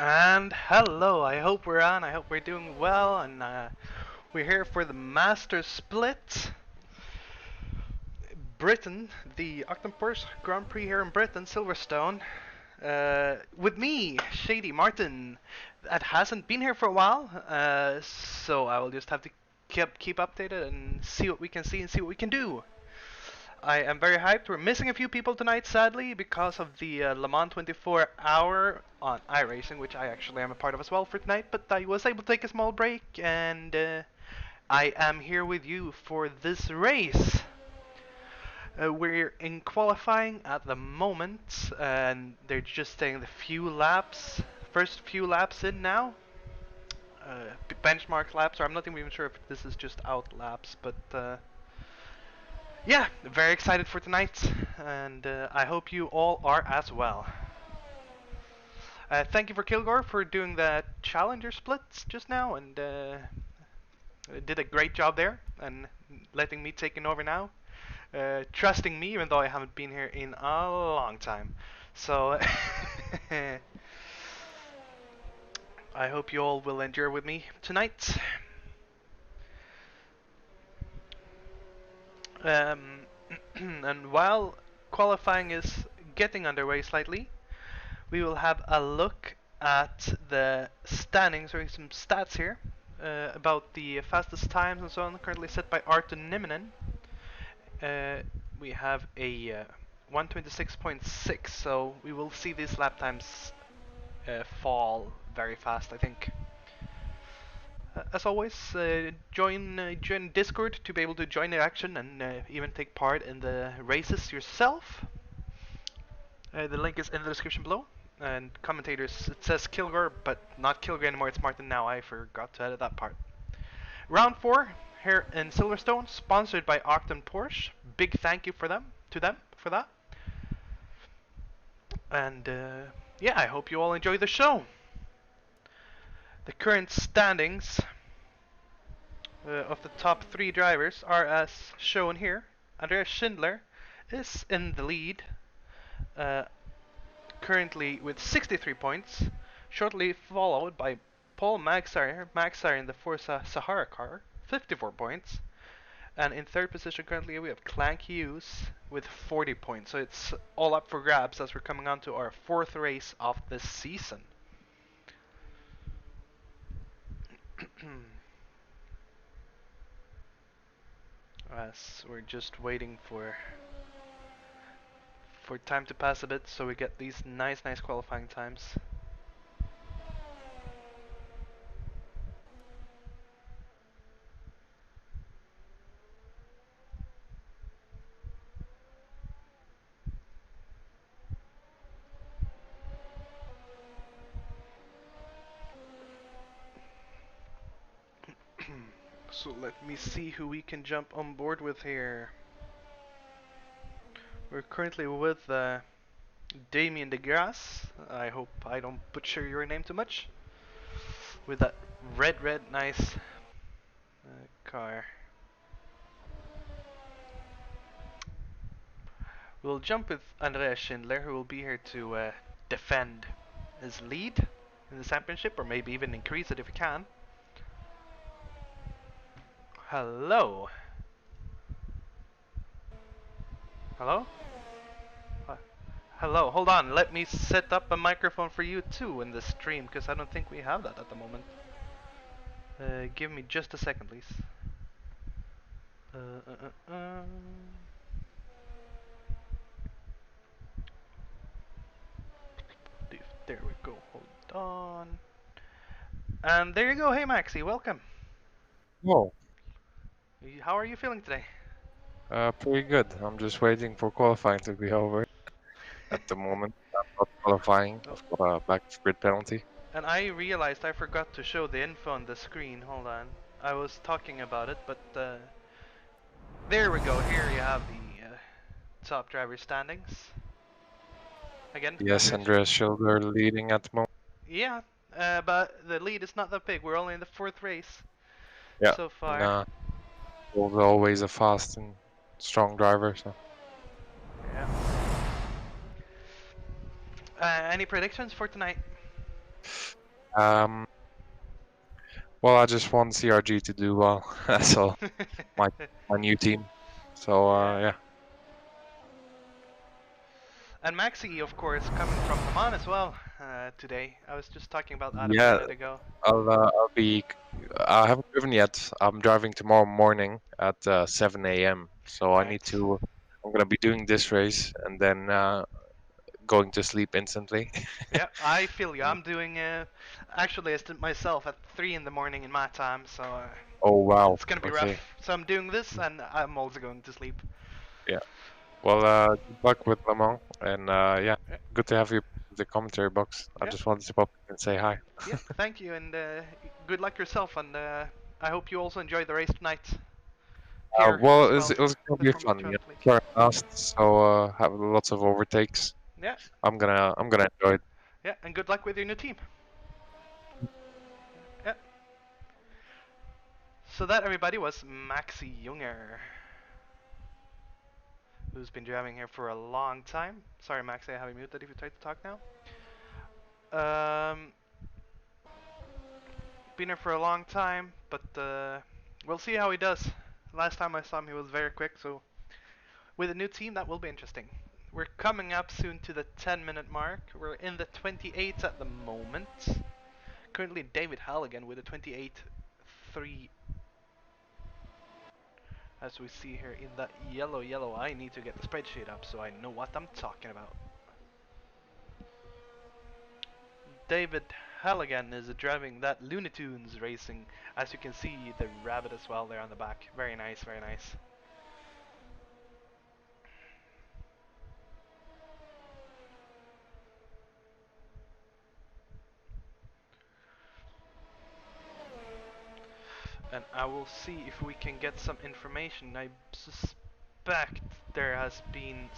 And hello, I hope we're on, I hope we're doing well, and we're here for the Master Split. Britain, the Octopours Grand Prix here in Britain, Silverstone. With me, Shady Martin, that hasn't been here for a while, so I will just have to keep updated and see what we can see and see what we can do. I am very hyped. We're missing a few people tonight, sadly, because of the Le Mans 24-hour on iRacing, which I actually am a part of as well for tonight. But I was able to take a small break, and I am here with you for this race. We're in qualifying at the moment, and they're just saying the first few laps in now. Benchmark laps, or I'm not even sure if this is just out laps, but yeah, very excited for tonight, and I hope you all are as well. Thank you for Kilgore for doing the Challenger splits just now, and did a great job there, and letting me taking over now. Trusting me, even though I haven't been here in a long time. So, I hope you all will endure with me tonight. And while qualifying is getting underway slightly, we will have a look at the standings, or some stats here, about the fastest times and so on, currently set by Arto Niminen. We have a 126.6, so we will see these lap times fall very fast, I think. As always, join Discord to be able to join the action and even take part in the races yourself. The link is in the description below. And commentators, it says Kilgore, but not Kilgore anymore, it's Martin now. I forgot to edit that part. Round 4 here in Silverstone, sponsored by Octon Porsche. Big thank you to them for that. And yeah, I hope you all enjoy the show. The current standings of the top 3 drivers are as shown here. Andreas Schindler is in the lead, currently with 63 points, shortly followed by Paul Magsayer in the Forza Sahara car, 54 points. And in third position currently we have Clank Hughes with 40 points. So it's all up for grabs as we're coming on to our 4th race of this season. As we're just waiting for time to pass a bit so we get these nice qualifying times. So let me see who we can jump on board with here. We're currently with Damien DeGrasse. I hope I don't butcher your name too much. With that red nice car. We'll jump with Andreas Schindler, who will be here to defend his lead in the championship, or maybe even increase it if he can. Hello. Hello? Hello, hold on, let me set up a microphone for you too in the stream, because I don't think we have that at the moment. Give me just a second, please. There we go, hold on. And there you go, hey Maxi, welcome. Whoa. How are you feeling today? Pretty good. I'm just waiting for qualifying to be over. At the moment, I'm not qualifying. I've got a back grid penalty. And I realized I forgot to show the info on the screen, hold on. I was talking about it, but there we go, here you have the top driver standings. Again, Yes, Andreas Schilder leading at the moment. Yeah, but the lead is not that big. We're only in the 4th race so far. And, was always a fast and strong driver. So. Yeah. Any predictions for tonight? Um, well, I just want CRG to do well. That's all. My my new team. So Yeah. yeah, And Maxi, of course, coming from Le Mans as well today. I was just talking about that a yeah. minute ago. I'll be. I haven't driven yet. I'm driving tomorrow morning at 7 a.m. So I need Right. to. I'm gonna be doing this race and then going to sleep instantly. Yeah, I feel you. I'm doing actually I did myself at 3 in the morning in my time, so Oh wow. it's gonna be rough. Okay. So I'm doing this, and I'm also going to sleep. Yeah. Well, good luck with Le Mans, and yeah, Yeah, good to have you in the commentary box. I yeah, just wanted to pop in and say hi. yeah. Thank you, and good luck yourself. And I hope you also enjoy the race tonight here Well, as well it was for gonna the be Formula fun. 12 League. Starting last, so have lots of overtakes. Yeah, I'm gonna enjoy it. yeah, and good luck with your new team. Yeah. So that everybody was Maxi Junger, who's been driving here for a long time. Sorry, Maxi, I have you muted if you try to talk now. Um, been here for a long time, but we'll see how he does. Last time I saw him, he was very quick, so with a new team, that will be interesting. We're coming up soon to the 10-minute mark. We're in the 28s at the moment. Currently, David Halligan with a 28.3. As we see here in that yellow, I need to get the spreadsheet up so I know what I'm talking about. David Halligan is driving that Looney Tunes racing. As you can see, the rabbit as well there on the back. Very nice, very nice. And I will see if we can get some information. I suspect there has been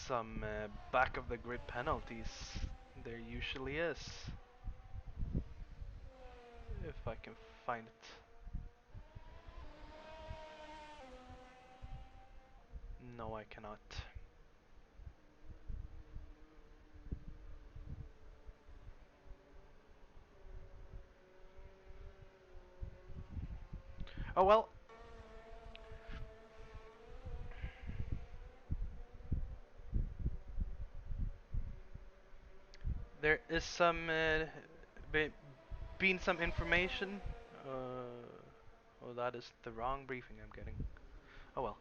some back of the grid penalties. There usually is. If I can find it. No, I cannot. Oh well. There is been some information. Oh, that is the wrong briefing I'm getting. Oh well.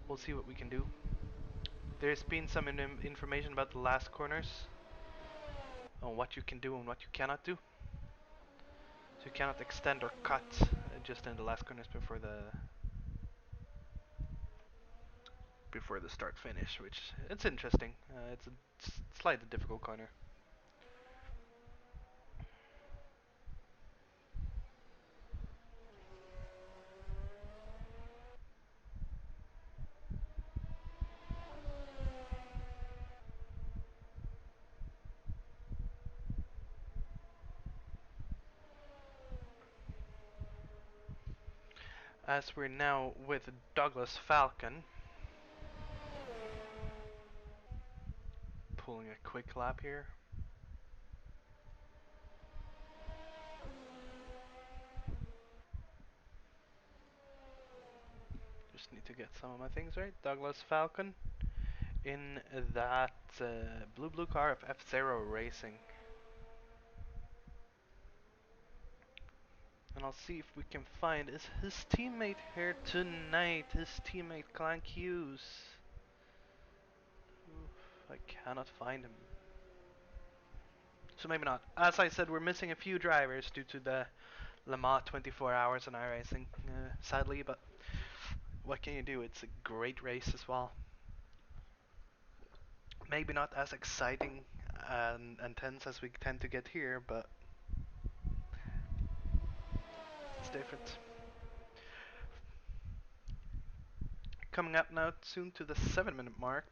We'll see what we can do. There's been some information about the last corners, on what you can do and what you cannot do. So you cannot extend or cut just in the last corners before the start finish, which it's interesting. It's a slightly difficult corner. As we're now with Douglas Falcon, pulling a quick lap here. Just need to get some of my things right. Douglas Falcon in that blue car of F-Zero Racing. And I'll see if we can find is his teammate here tonight. His teammate Clank Hughes. I cannot find him. So maybe not. As I said, we're missing a few drivers due to the Le Mans 24 hours on iRacing, sadly, but what can you do? It's a great race as well. Maybe not as exciting and tense as we tend to get here, but it's different. Coming up now soon to the 7-minute mark.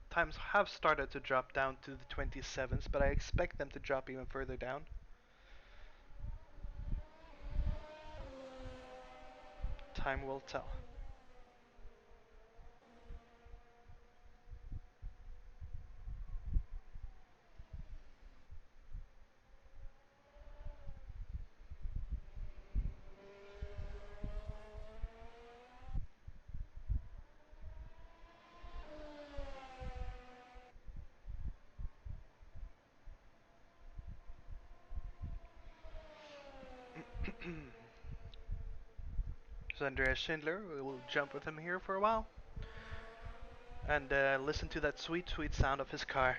Times have started to drop down to the 27s, but I expect them to drop even further down. Time will tell. So Andreas Schindler, we will jump with him here for a while and listen to that sweet, sweet sound of his car.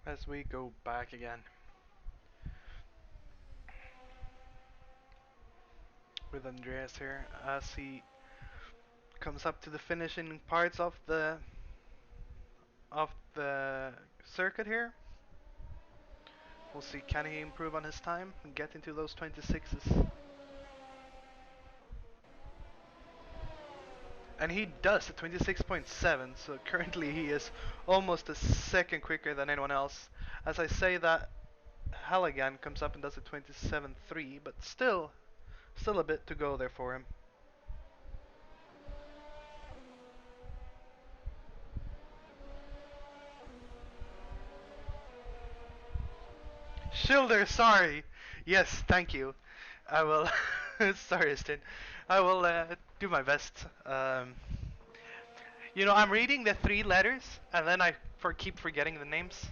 As we go back again with Andreas here, as he comes up to the finishing parts of the circuit here. We'll see, can he improve on his time and get into those 26s? And he does at 26.7, so currently he is almost a second quicker than anyone else. As I say that, Halligan comes up and does a 27.3, but still a bit to go there for him. Schilder, sorry. Yes, thank you. I will. Sorry, Sten. I will do my best. I'm reading the three letters, and then I keep forgetting the names.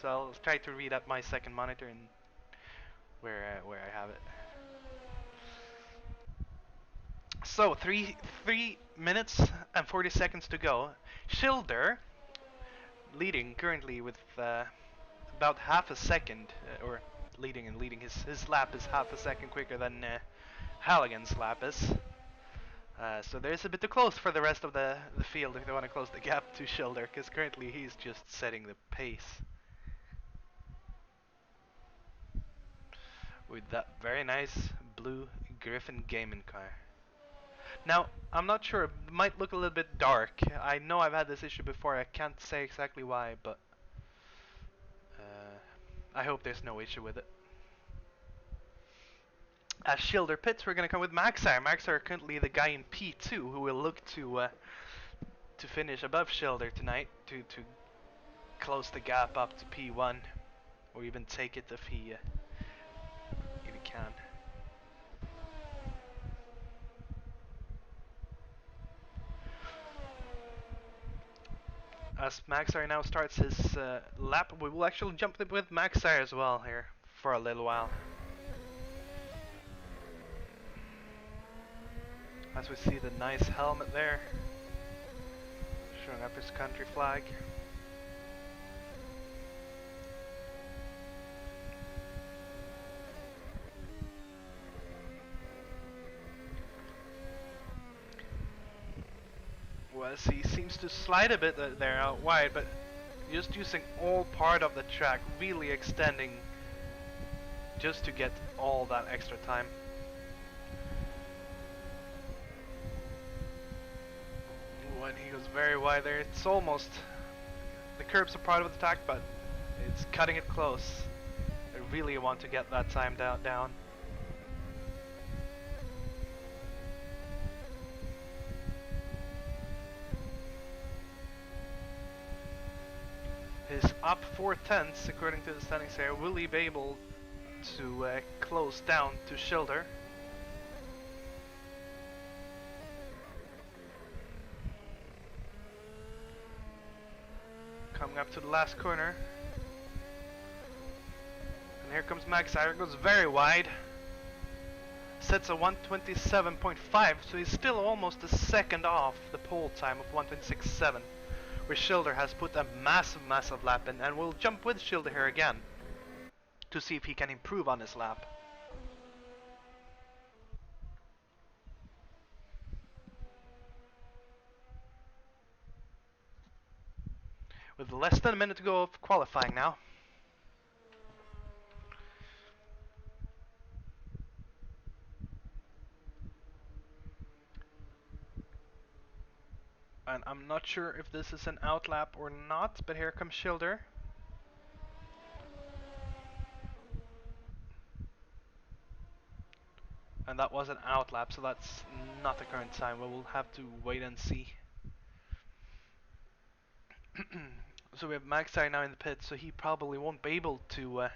So I'll try to read at my second monitor and where I have it. So 3 minutes and 40 seconds to go. Schilder leading currently with about half a second, or leading. His lap is half a second quicker than Halligan's lap is. So there's a bit too close for the rest of the field if they want to close the gap to Schilder, because currently he's just setting the pace with that very nice blue Griffin gaming car. Now, I'm not sure, it might look a little bit dark. I know I've had this issue before, I can't say exactly why, but I hope there's no issue with it. As Schilder pits, we're going to come with Maxar. Maxar currently the guy in P2 who will look to finish above Schilder tonight to close the gap up to P1, or even take it if he can. As Maxar now starts his lap, we will actually jump with Maxar as well here for a little while. As we see the nice helmet there, showing up his country flag. Well, he seems to slide a bit there out wide, but just using all part of the track, really extending just to get all that extra time. When he goes very wide there, it's almost the curbs are part of the attack, but it's cutting it close. I really want to get that time down. He's up 4 tenths according to the standings here. Will he be able to close down to Schilder? Coming up to the last corner. And here comes Max Iyer, goes very wide. Sets a 127.5, so he's still almost a second off the pole time of 126.7. Where Schilder has put a massive lap in, and we'll jump with Schilder here again to see if he can improve on his lap. With less than a minute to go of qualifying now. And I'm not sure if this is an outlap or not, but here comes Schilder. And that was an outlap, so that's not the current time. We'll have to wait and see. So we have Maxi now in the pit, so he probably won't be able to.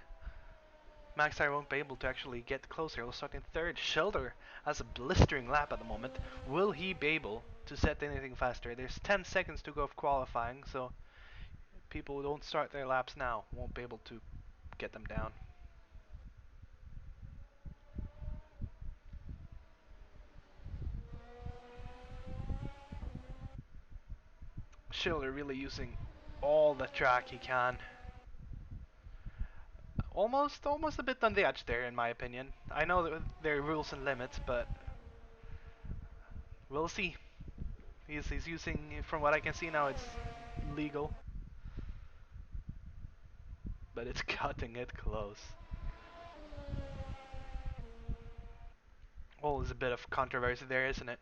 Maxi won't be able to actually get closer. He'll start in third. Schilder has a blistering lap at the moment. Will he be able to set anything faster? There's 10 seconds to go of qualifying, so people who don't start their laps now won't be able to get them down. Schilder really using all the track he can. Almost a bit on the edge there, in my opinion. I know that there are rules and limits, but we'll see. He's using, from what I can see now, it's legal, but it's cutting it close. Well, there's a bit of controversy there, isn't it?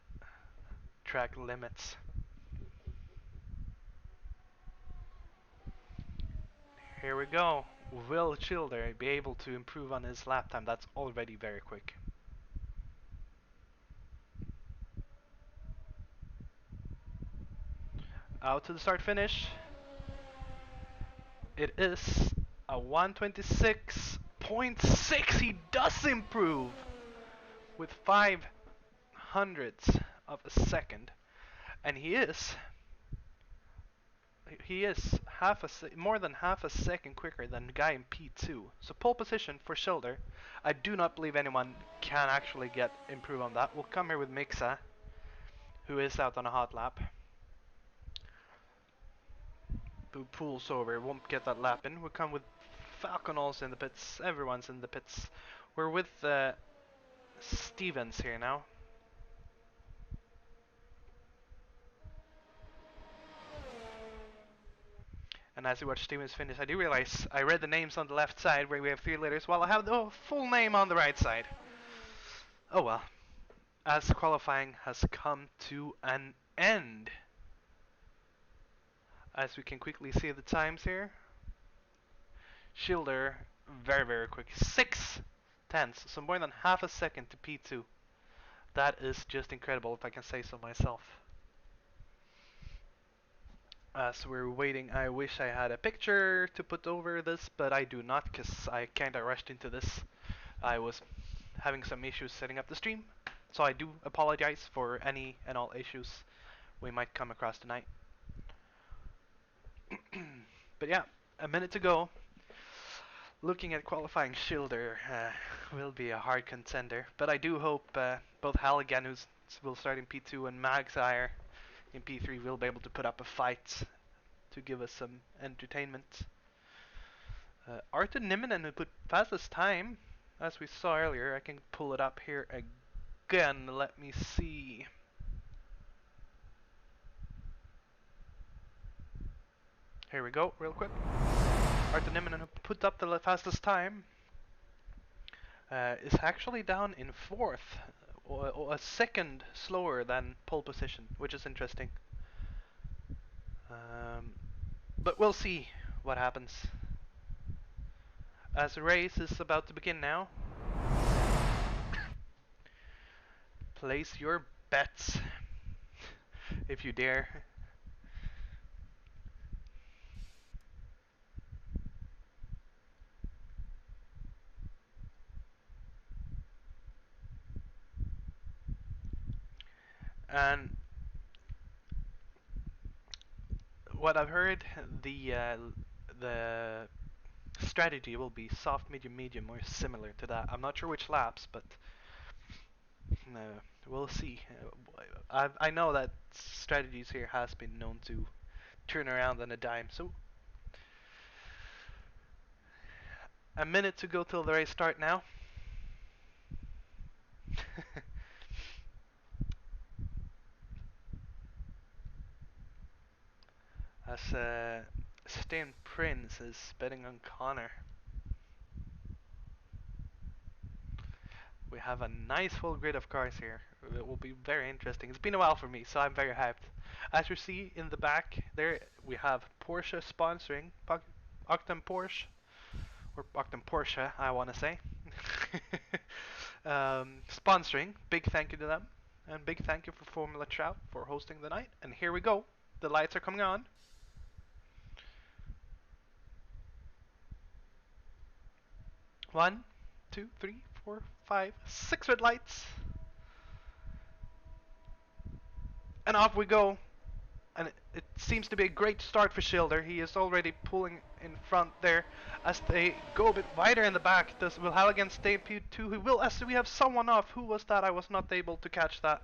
Track limits. Here we go. Will Schilder be able to improve on his lap time? That's already very quick. Out to the start finish. It is a 126.6. He does improve with 500ths of a second, and he is more than half a second quicker than the guy in P2. So pole position for Schilder. I do not believe anyone can actually improve on that. We'll come here with Mixa, who is out on a hot lap. Who pulls over, won't get that lap in. We'll come with Falcon also in the pits. Everyone's in the pits. We're with Stevens here now. And as we watch Stevens finish, I do realize I read the names on the left side where we have 3 letters, while I have the full name on the right side. Oh well. As qualifying has come to an end. As we can quickly see the times here. Schilder, very quick. 6/10, so more than half a second to P2. That is just incredible, if I can say so myself. As we're waiting, I wish I had a picture to put over this, but I do not, because I kinda rushed into this. I was having some issues setting up the stream, so I do apologize for any and all issues we might come across tonight. But yeah, a minute to go. Looking at qualifying, Schilder will be a hard contender, but I do hope both Halligan, who will start in P2, and Magshire in P3 will be able to put up a fight to give us some entertainment. Arthur Nimminen, who put fastest time, as we saw earlier. I can pull it up here again. Let me see. Here we go, real quick. Arthur Nimminen, who put up the fastest time, is actually down in 4th, or a second slower than pole position, which is interesting. Um, but we'll see what happens. As the race is about to begin now, place your bets if you dare. And what I've heard, the strategy will be soft, medium, medium, or similar to that. I'm not sure which laps, but we'll see. I know that strategies here has been known to turn around on a dime. So a minute to go till the race start now. As Stan Prince is betting on Connor. We have a nice full grid of cars here. It will be very interesting. It's been a while for me, so I'm very hyped. As you see in the back there, we have Porsche sponsoring, Octam Porsche, or Octam Porsche, I want to say. Sponsoring. Big thank you to them. And big thank you for Formula Trout for hosting the night. And here we go. The lights are coming on. One, two, three, four, five, six red lights. And off we go. And it seems to be a great start for Schilder. He is already pulling in front there as they go a bit wider in the back. Does will Halligan stay in P2? He will, as we have someone off. Who was that? I was not able to catch that.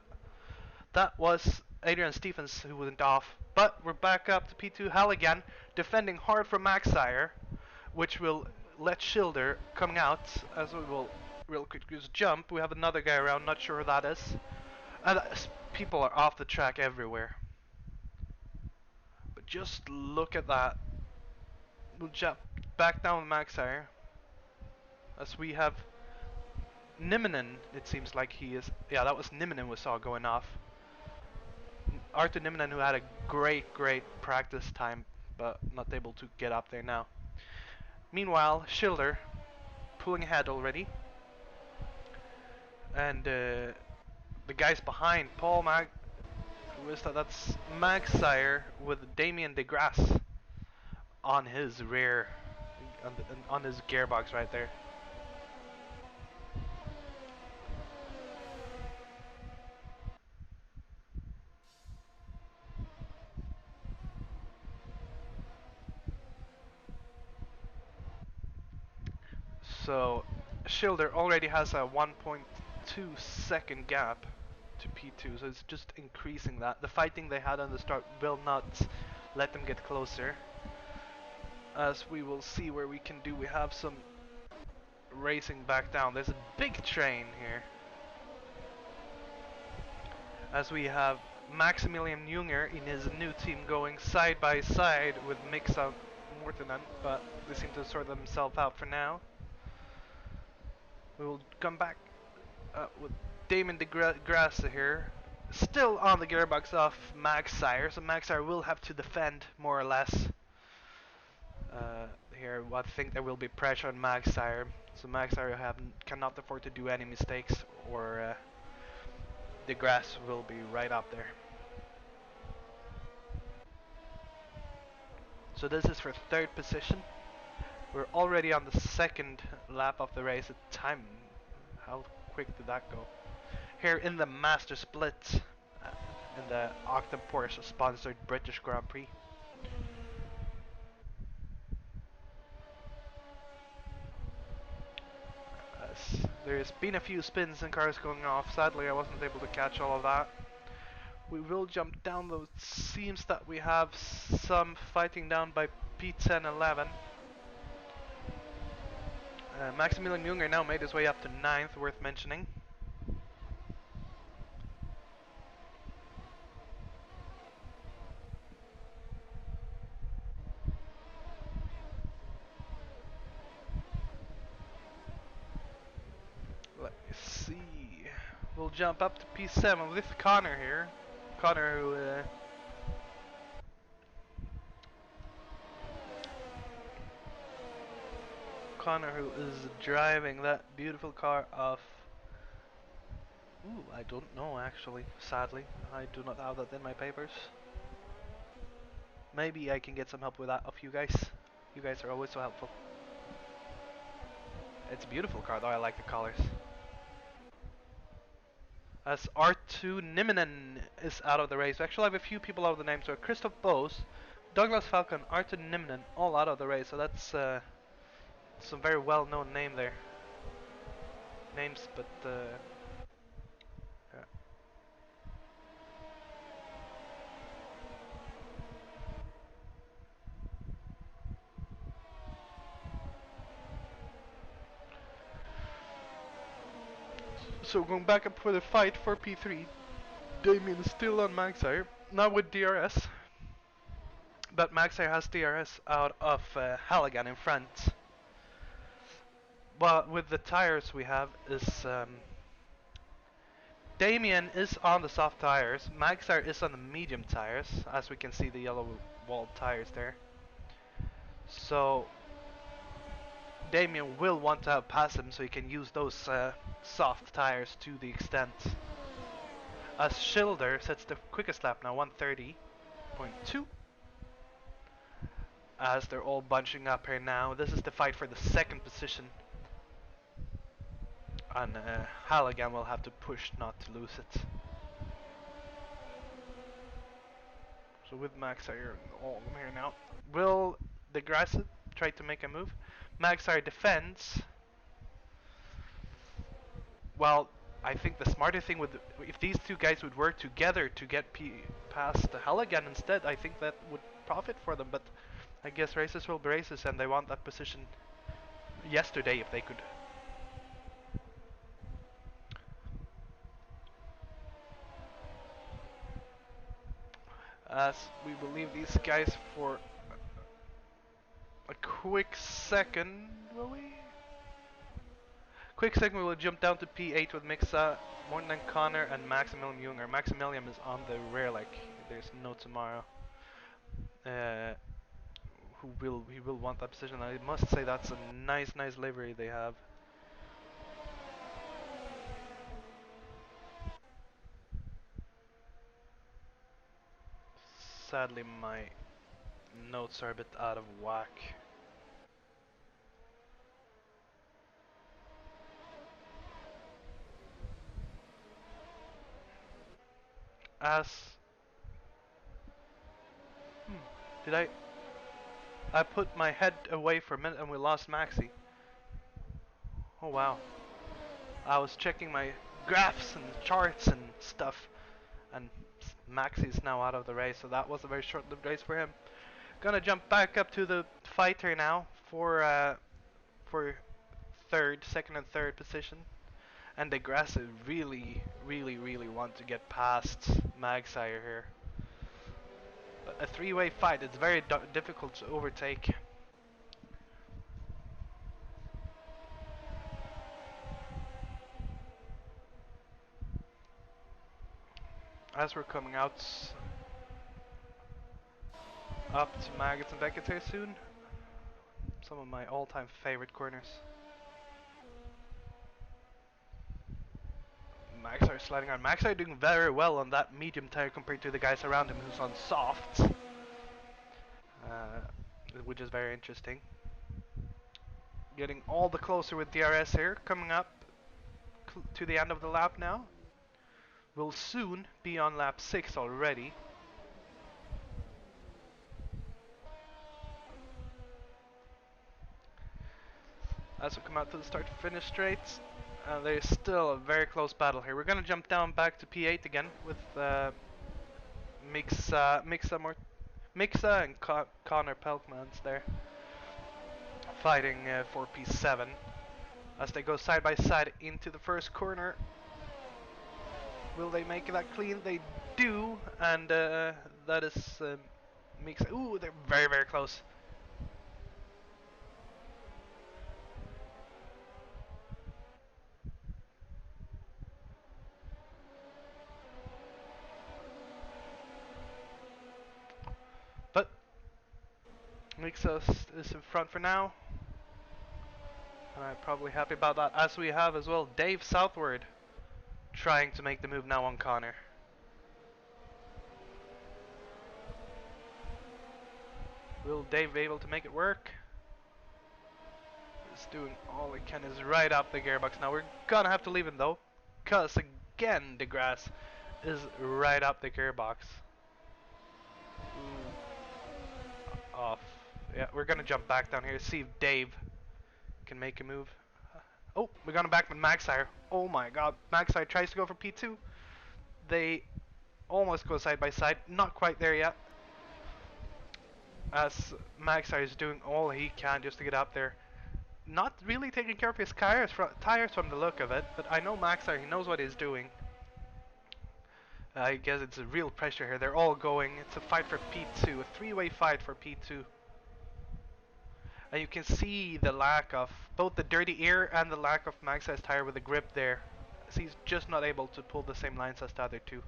That was Adrian Stephens who went off. But we're back up to P2. Halligan defending hard from Maxire, which will let Schilder coming out as we will real quick just jump. We have another guy around, not sure who that is. And people are off the track everywhere. But just look at that. We'll jump back down with Maxire. As we have Niminen, it seems like he is. Yeah, that was Niminen we saw going off. Arthur Niminen, who had a great practice time, but not able to get up there now. Meanwhile, Schilder pulling ahead already. And the guys behind, who is that? That's Maxire with Damien DeGrasse on his rear, on his gearbox right there. So Schilder already has a 1.2 second gap to P2, so it's just increasing that. The fighting they had on the start will not let them get closer. As we will see where we can do, we have some racing back down. There's a big train here. As we have Maximilian Junger in his new team going side by side with Mixa Mortinen, but they seem to sort themselves out for now. We will come back with Damon DeGrasse here. Still on the gearbox of Maxire, so Maxire will have to defend more or less. Here, I think there will be pressure on Maxire, so Maxire cannot afford to do any mistakes, or DeGrasse will be right up there. So this is for third position. We're already on the second lap of the race. Time, how quick did that go? Here in the Master Split, in the Octam Porsche sponsored British Grand Prix. There's been a few spins and cars going off. Sadly, I wasn't able to catch all of that. We will jump down though. It seems that we have some fighting down by P10 11. Maximilian Junger now made his way up to 9th, worth mentioning. Let me see. We'll jump up to P7 with Connor here. Connor, who O'Connor, who is driving that beautiful car of... Ooh, I don't know actually, sadly. I do not have that in my papers. Maybe I can get some help with that of you guys. You guys are always so helpful. It's a beautiful car though, I like the colors. As R2 Niminen is out of the race. We actually have a few people out of the name. So Christoph Bose, Douglas Falcon, R2 Niminen, all out of the race. So that's some very well-known name there. Names, but yeah. So going back up for the fight for P3, Damien is still on Maxire, not with DRS, but Maxire has DRS out of Halligan in front. But with the tires we have is Damien is on the soft tires, Maxire is on the medium tires, as we can see the yellow walled tires there. So Damien will want to pass him so he can use those soft tires to the extent. As Schilder sets the quickest lap now, 1:30.2. As they're all bunching up here now. This is the fight for the second position. And Halligan will have to push not to lose it. So with Maxire all here now. Will DeGrasse try to make a move? Maxire defends. Well, I think the smarter thing would, if these two guys would work together to get past Halligan instead, I think that would profit for them. But I guess races will be races, and they want that position yesterday if they could. As we will leave these guys for a quick second, will we? Quick second, we will jump down to P8 with Mixa, Morten Connor, and Maximilian Junger. Maximilian is on the rear, like there's no tomorrow. He will want that position. I must say that's a nice livery they have. Sadly, my notes are a bit out of whack. As did I put my head away for a minute and we lost Maxi. Oh wow. I was checking my graphs and charts and stuff, and Maxi's now out of the race, so that was a very short-lived race for him. Gonna jump back up to the fighter now for second and third position. And DeGrasse really want to get past Magsire here. But a three-way fight, it's very difficult to overtake. As we're coming out up to Maggots and Beckett here soon. Some of my all-time favorite corners. Maxar sliding on. Maxar doing very well on that medium tire compared to the guys around him who's on soft. Which is very interesting. Getting all the closer with DRS here, coming up to the end of the lap now. We'll soon be on lap 6 already. As we come out to the start finish straight, there's still a very close battle here. We're gonna jump down back to P8 again with Mixa and Connor Pelkmans there fighting for P7 as they go side by side into the first corner. Will they make that clean? They do, and that is Mixa. Ooh, they're very close. But Mixa is in front for now. And I'm probably happy about that, as we have as well Dave southward trying to make the move now on Connor. Will Dave be able to make it work? He's doing all he can, is right up the gearbox now. We're gonna have to leave him though, cause again the grass is right up the gearbox. Off. Yeah, we're gonna jump back down here, see if Dave can make a move. Oh, we're gonna back with Maxire. Oh my god, Maxire tries to go for P2. They almost go side by side, not quite there yet. As Maxire is doing all he can just to get up there. Not really taking care of his tires from the look of it, but I know Maxire, he knows what he's doing. I guess it's a real pressure here. They're all going. It's a fight for P2, a three-way fight for P2. And you can see the lack of both the dirty air and the lack of Maxire's tire with the grip there. So he's just not able to pull the same lines as the other two.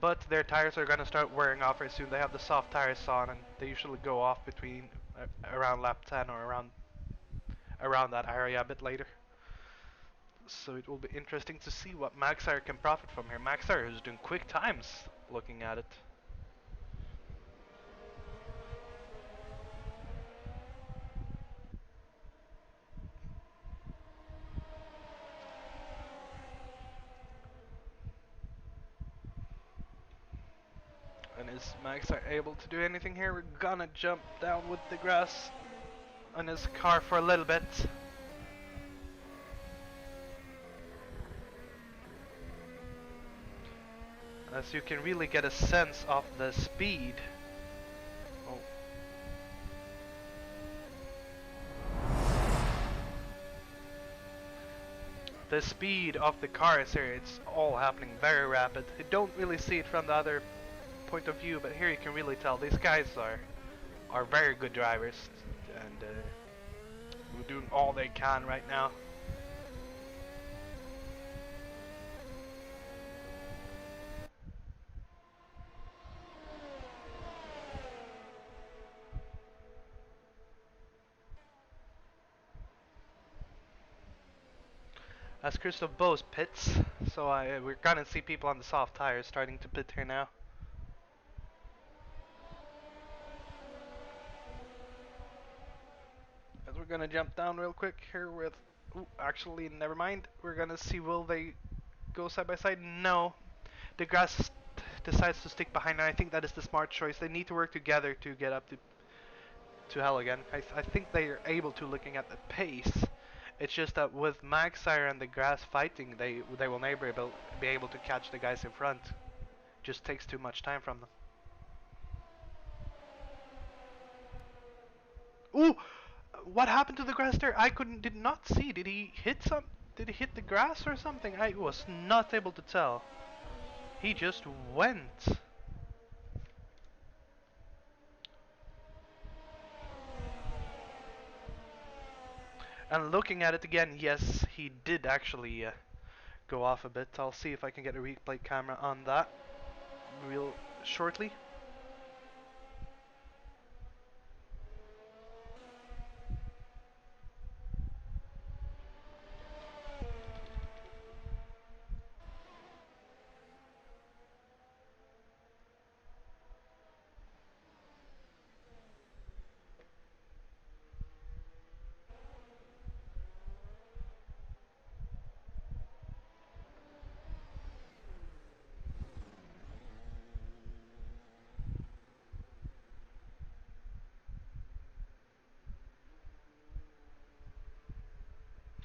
But their tires are going to start wearing off very soon. They have the soft tires on, and they usually go off between around lap 10 or around that area a bit later. So it will be interesting to see what Maxire can profit from here. Maxire is doing quick times looking at it. And is Maxire able to do anything here? We're gonna jump down with the grass on his car for a little bit. As you can really get a sense of the speed. Oh. The speed of the cars here, it's all happening very rapid. You don't really see it from the other point of view, but here you can really tell these guys are very good drivers, and we're doing all they can right now. As Christoph Bose pits, so we're gonna see people on the soft tires starting to pit here now. As we're gonna jump down real quick here with, ooh, actually never mind. We're gonna see, will they go side by side? No. The grass decides to stick behind, and I think that is the smart choice. They need to work together to get up to hell again. I think they are able to, looking at the pace. It's just that with Maxire and the grass fighting, they will never be able to catch the guys in front. Just takes too much time from them. Ooh! What happened to the grass there? I did not see. Did he hit Did he hit the grass or something? I was not able to tell. He just went. And looking at it again, yes, he did actually go off a bit. I'll see if I can get a replay camera on that real shortly.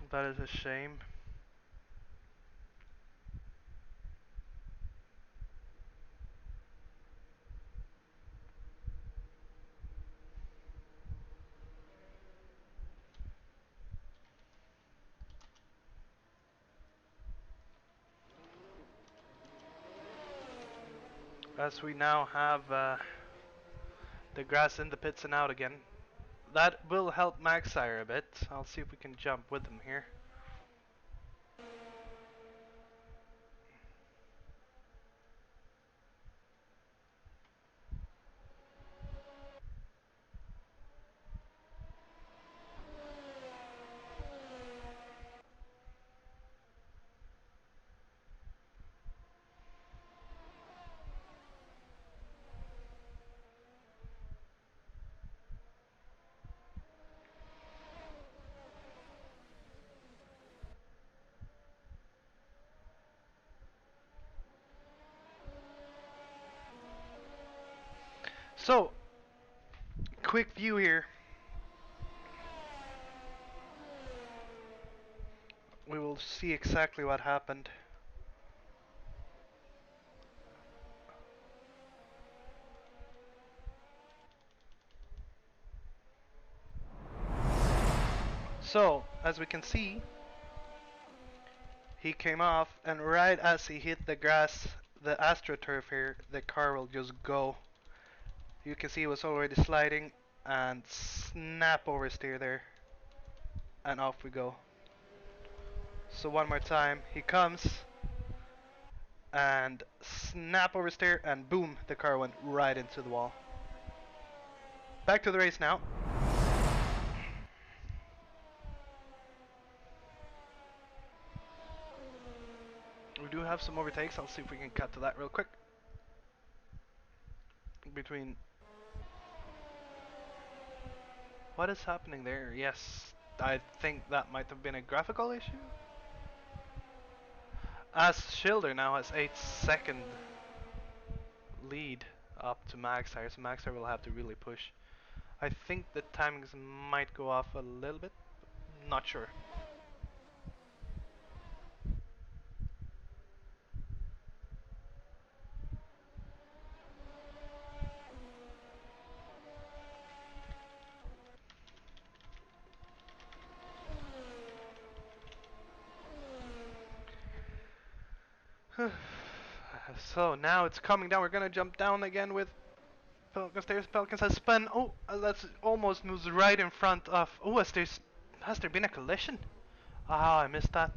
That is a shame. As we now have the grass in the pits and out again. That will help Maxire a bit. I'll see if we can jump with him here. So, quick view here. We will see exactly what happened. So, as we can see, he came off, and right as he hit the grass, the AstroTurf here, the car will just go. You can see it was already sliding, and snap oversteer there, and off we go. So one more time, he comes, and snap oversteer, and boom, the car went right into the wall. Back to the race now. We do have some overtakes. I'll see if we can cut to that real quick. Between... What is happening there? Yes, I think that might have been a graphical issue. As Schilder now has 8-second lead up to Maxire, so Maxire will have to really push. I think the timings might go off a little bit, not sure. So now it's coming down. We're gonna jump down again with Pelicans. There's Pelicans has spun. Oh, that's almost moves right in front of. Oh, has there been a collision? Ah, I missed that.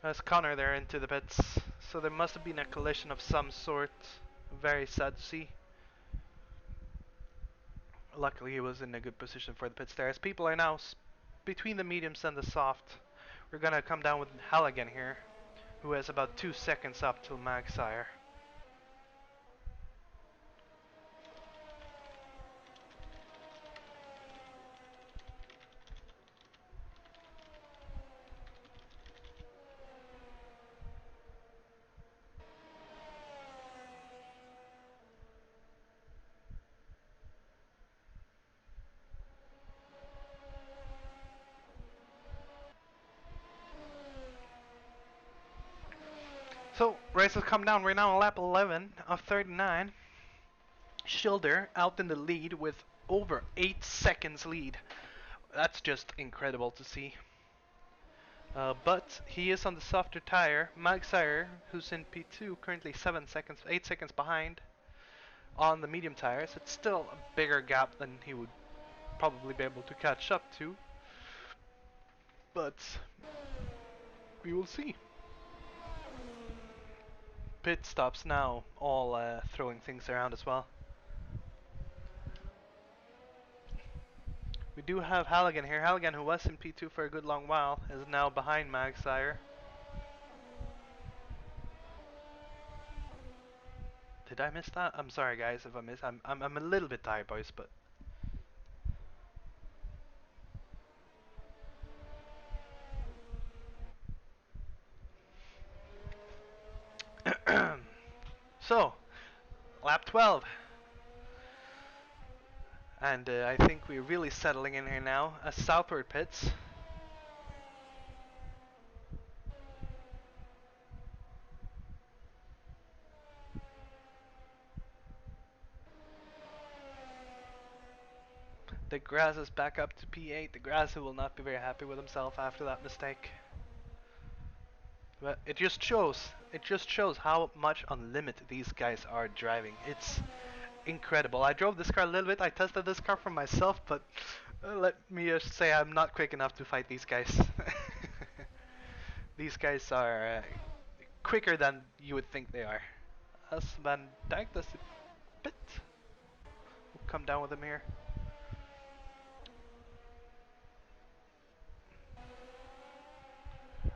That's Connor there into the pits. So there must have been a collision of some sort. Very sad to see. Luckily, he was in a good position for the pits there. As people are now between the mediums and the soft. We're gonna come down with Halligan here, who has about 2 seconds up till Maxire. So, race has come down. We're now on lap 11 of 39. Schilder out in the lead with over 8 seconds lead. That's just incredible to see. But he is on the softer tire. Maxire, who's in P2, currently 8 seconds behind on the medium tires. It's still a bigger gap than he would probably be able to catch up to. But we will see. Pit stops now, all throwing things around as well. We do have Halligan here. Halligan, who was in P2 for a good long while, is now behind Maxire. Did I miss that? I'm sorry, guys, if I miss. I'm a little bit tired, boys, but so lap 12, and I think we're really settling in here now. Southward pits. The Grass is back up to P8. The Grass will not be very happy with himself after that mistake. But it just shows how much on limit these guys are driving. It's incredible. I drove this car a little bit. I tested this car for myself, but let me just say I'm not quick enough to fight these guys. These guys are quicker than you would think they are. As Van Dijk does a bit. We'll come down with him here.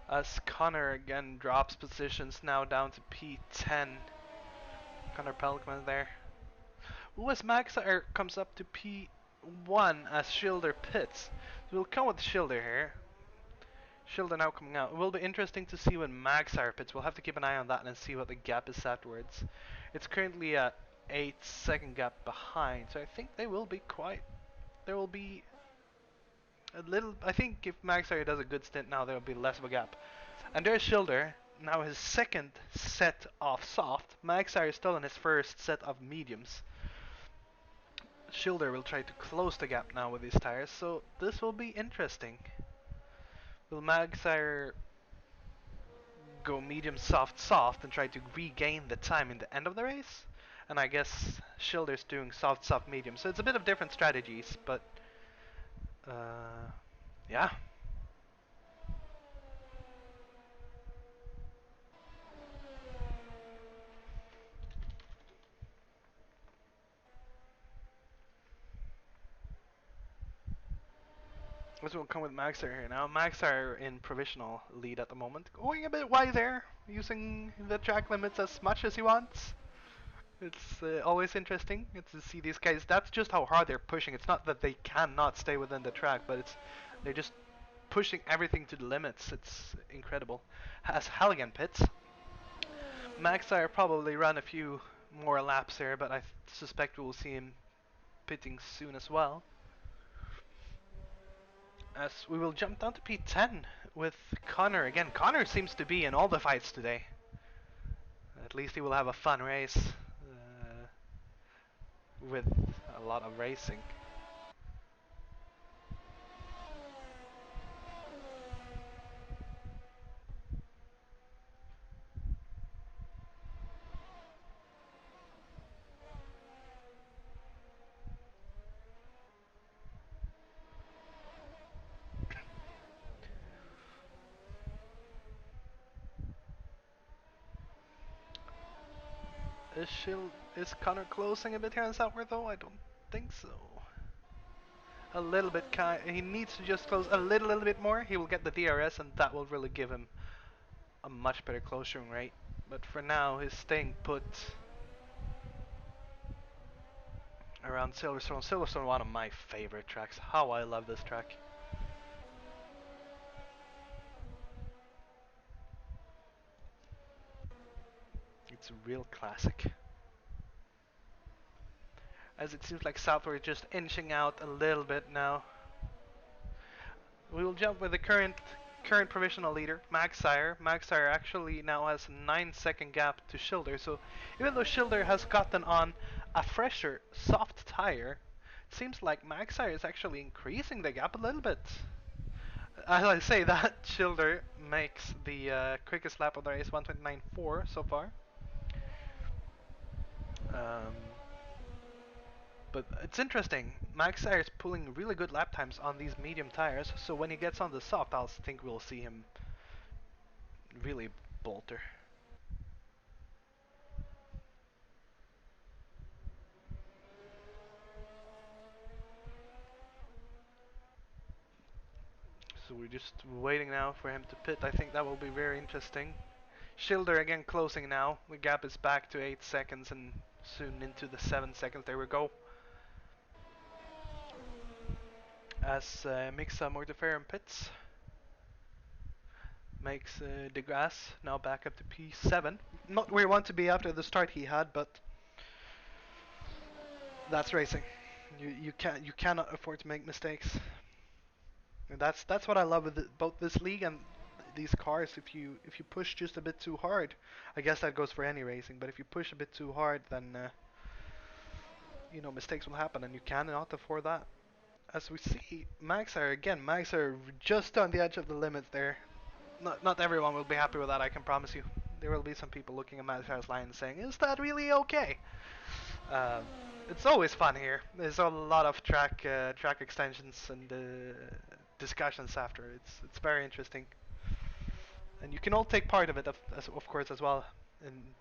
As Connor again drops positions now down to P10. Connor Pelkman there. US Maxire comes up to P1 as Schilder pits. So we'll come with Schilder here. Schilder now coming out. It will be interesting to see when Maxire pits. We'll have to keep an eye on that and see what the gap is afterwards. It's currently at 8-second gap behind. So I think they will be quite. There will be a little. I think if Maxar does a good stint now, there will be less of a gap. And there's Schilder. Now his second set of soft. Maxar is still in his first set of mediums. Schilder will try to close the gap now with his tires, so this will be interesting. Will Maxar go medium soft soft and try to regain the time in the end of the race? And I guess Schilder's doing soft soft medium, so it's a bit of different strategies, but yeah. This will come with Maxar here now. Maxar in provisional lead at the moment, going a bit wide there, using the track limits as much as he wants. It's always interesting to see these guys. That's just how hard they're pushing. It's not that they cannot stay within the track, but they're just pushing everything to the limits. It's incredible. As Halligan pits, Maxar probably run a few more laps here, but I suspect we will see him pitting soon as well. As we will jump down to P10 with Connor again. Connor seems to be in all the fights today. At least he will have a fun race with a lot of racing. Is Connor closing a bit here on Southward though? I don't think so. A little bit he needs to just close a little bit more. He will get the DRS and that will really give him a much better closing rate. But for now he's staying put around Silverstone. Silverstone, one of my favorite tracks. How I love this track. It's a real classic. As it seems like Southward is just inching out a little bit now. We will jump with the current provisional leader, Maxire. Maxire actually now has a 9-second gap to Schilder, so even though Schilder has gotten on a fresher soft tire, it seems like Maxire is actually increasing the gap a little bit. As I say that, Schilder makes the quickest lap of the race, 1:29.4 so far. But it's interesting. Maxire is pulling really good lap times on these medium tires, so when he gets on the soft, I think we'll see him really bolter. So we're just waiting now for him to pit. I think that will be very interesting. Schilder again closing now. The gap is back to 8 seconds and soon into the 7 seconds. There we go. As Mixa Mortiferum pits. Makes DeGrasse now back up to P7. Not where he wants to be after the start he had, but that's racing. You cannot afford to make mistakes. And that's what I love with both this league and these cars. If you push just a bit too hard, I guess that goes for any racing. But if you push a bit too hard, then you know, mistakes will happen, and you cannot afford that. As we see, Max are just on the edge of the limits there. Not everyone will be happy with that, I can promise you. There will be some people looking at Maxar's line and saying, "Is that really okay?" It's always fun here. There's a lot of track extensions and discussions after. It's very interesting, and you can all take part of it, of course, as well,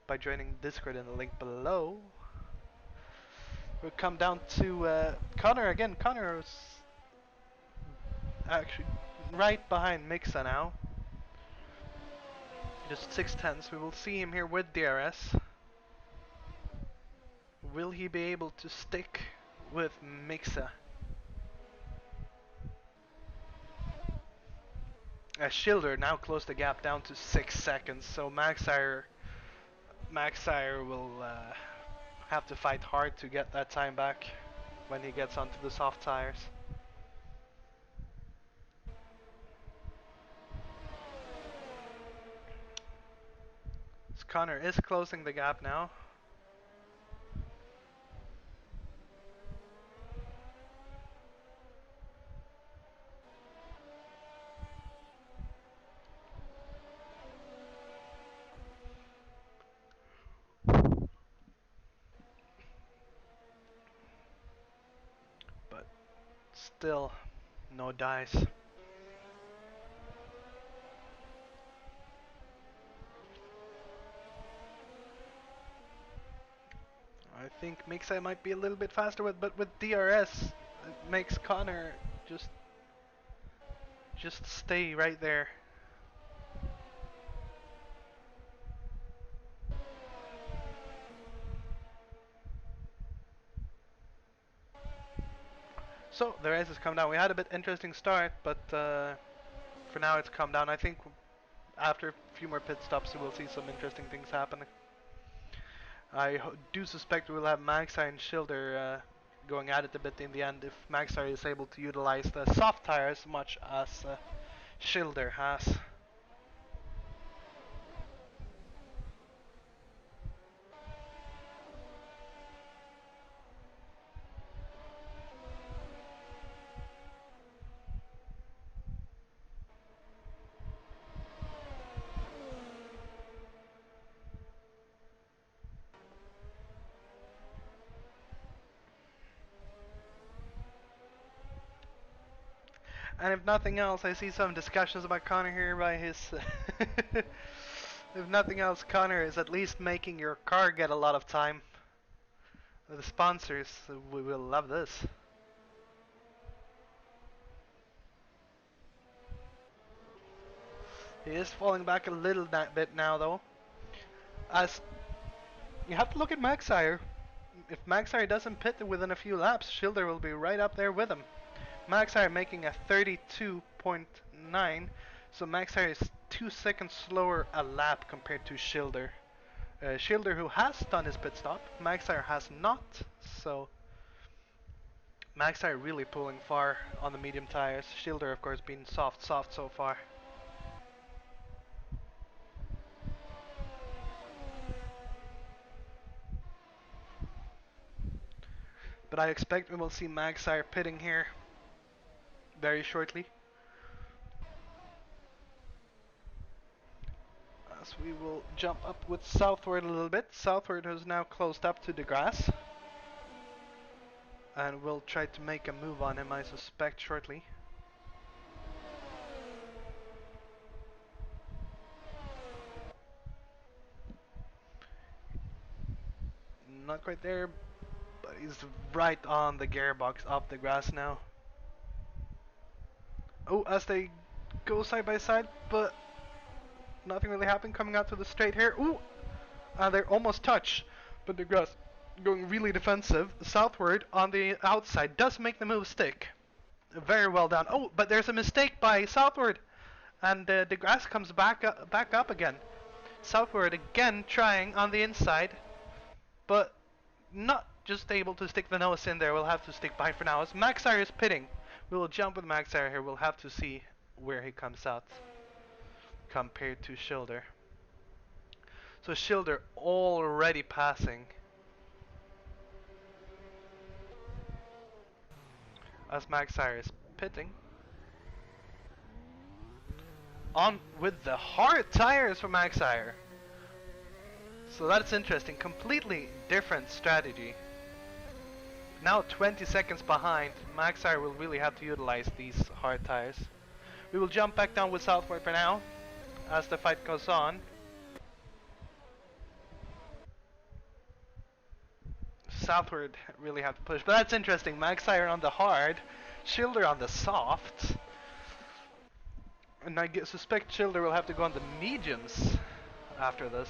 by joining Discord in the link below. We'll come down to Connor again. Connor is actually right behind Mixa now. Just 6/10. We will see him here with DRS. Will he be able to stick with Mixa? As Schilder now closed the gap down to 6 seconds, so Maxire will have to fight hard to get that time back when he gets onto the soft tires. So Connor is closing the gap now. But still, no dice. I think Mixai might be a little bit faster but with DRS, it makes Connor just stay right there. So the race has come down. We had a bit interesting start, but for now it's come down. I think after a few more pit stops, we will see some interesting things happening. I do suspect we will have Maxar and Schilder going at it a bit in the end if Maxar is able to utilize the soft tires as much as Schilder has. And if nothing else, I see some discussions about Connor here by his... if nothing else, Connor is at least making your car get a lot of time. The sponsors, we will love this. He is falling back a little bit now though. As you have to look at Maxire. If Maxire doesn't pit within a few laps, Schilder will be right up there with him. Maxire making a 32.9, so Maxire is 2 seconds slower a lap compared to Schilder. Schilder, who has done his pit stop, Maxire has not, so Maxire really pulling far on the medium tires. Schilder, of course, being soft so far. But I expect we will see Maxire pitting here very shortly. As we will jump up with Southward a little bit. Southward has now closed up to the grass. And we'll try to make a move on him, I suspect, shortly. Not quite there, but he's right on the gearbox up the grass now. Oh, as they go side by side, but nothing really happened coming out to the straight here. Ooh! They almost touch, but the grass going really defensive. Southward on the outside does make the move stick. Very well done. Oh, but there's a mistake by Southward, and the grass comes back up again. Southward again trying on the inside, but not just able to stick the nose in there. We'll have to stick by for now. As Maxire is pitting, we will jump with Maxire here. We'll have to see where he comes out compared to Schilder. So Schilder already passing. As Maxire is pitting. On with the hard tires for Maxire. So that's interesting. Completely different strategy. Now 20 seconds behind. Maxire will really have to utilize these hard tires. We will jump back down with Southward for now as the fight goes on. Southward really have to push, but that's interesting. Maxire on the hard, Schilder on the soft. And I suspect Schilder will have to go on the mediums after this.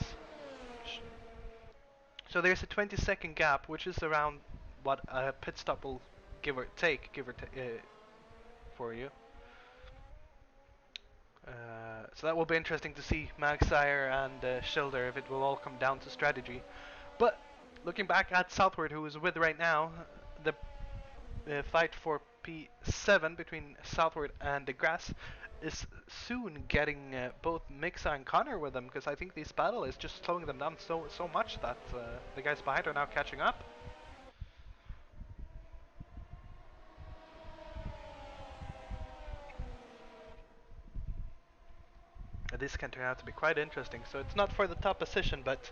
So there's a 20-second gap, which is around what a pit stop will give or take for you. So that will be interesting to see Maxire and Schilder if it will all come down to strategy. But Looking back at Southward, who is with right now, the fight for P7 between Southward and DeGrasse is soon getting both Mixa and Connor with them, because I think this battle is just slowing them down so much that the guys behind are now catching up. This can turn out to be quite interesting. So it's not for the top position, but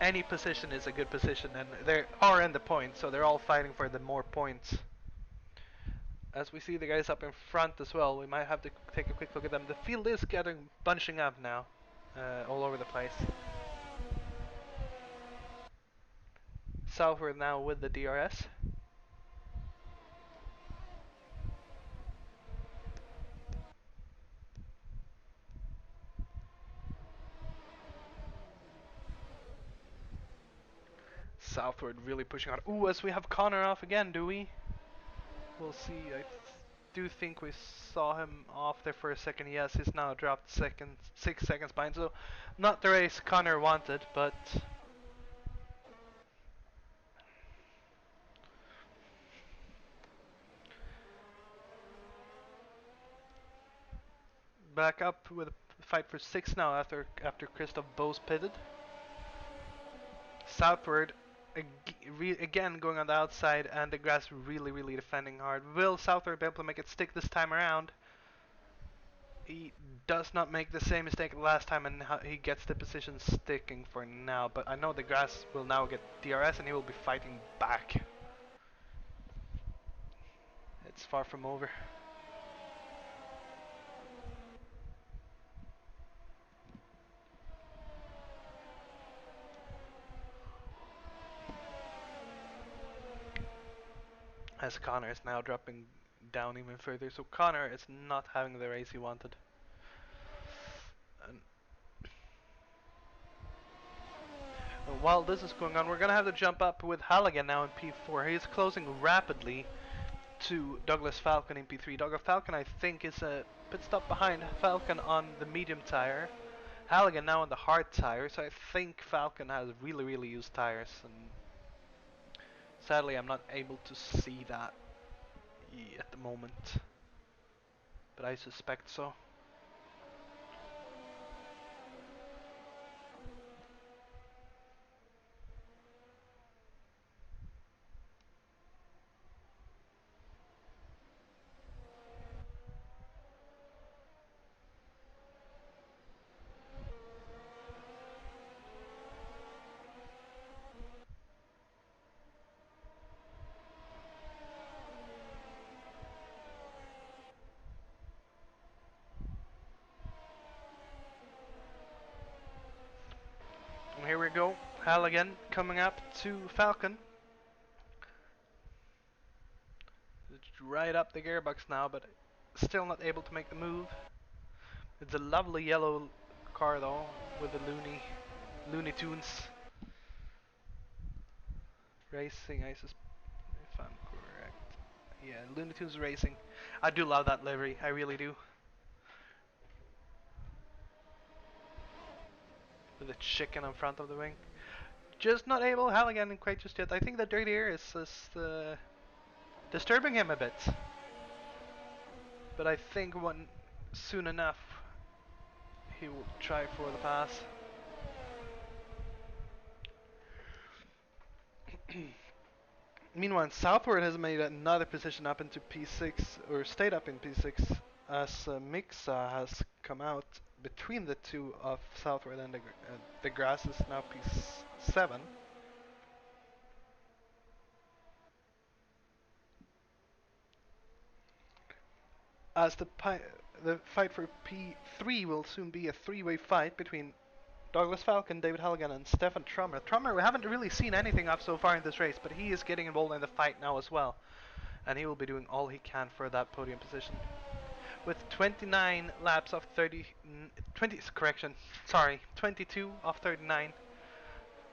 any position is a good position, and they are in the points, so they're all fighting for the more points. As we see the guys up in front as well, we might have to take a quick look at them. The field is getting bunching up now, all over the place. Southward now with the DRS. Southward really pushing on. Ooh, as we have Connor off again, do we? We'll see. I do think we saw him off there for a second. Yes, he's now dropped 6 seconds behind. So, not the race Connor wanted, but back up with a fight for 6 now after Christoph Bose pitted. Southward again going on the outside, and the grass really defending hard. Will Southward be able to make it stick this time around? He does not make the same mistake last time, and he gets the position sticking for now. But I know the grass will now get DRS, and he will be fighting back. It's far from over. As Connor is now dropping down even further. So Connor is not having the race he wanted. And while this is going on, we're going to have to jump up with Halligan now in P4. He's closing rapidly to Douglas Falcon in P3. Douglas Falcon, I think, is a pit stop behind Falcon on the medium tire. Halligan now on the hard tire, so I think Falcon has really used tires, and sadly I'm not able to see that at the moment, but I suspect so. And here we go, Halligan coming up to Falcon. It's right up the gearbox now, but still not able to make the move. It's a lovely yellow car though, with the Looney Tunes racing, if I'm correct. Yeah, Looney Tunes Racing. I do love that livery, I really do. With the chicken in front of the wing. Just not able, Halligan quite just yet. I think the dirty air is disturbing him a bit. But I think soon enough he will try for the pass. Meanwhile, Southward has made another position up into P6, or stayed up in P6, as Mixa has come out between the two of Southward, and the grass is now P7. As the fight for P3 will soon be a three-way fight between Douglas Falcon, David Halligan, and Stefan Trummer. Trummer, we haven't really seen anything of so far in this race, but he is getting involved in the fight now as well. And he will be doing all he can for that podium position. With 29 laps of 22 of 39.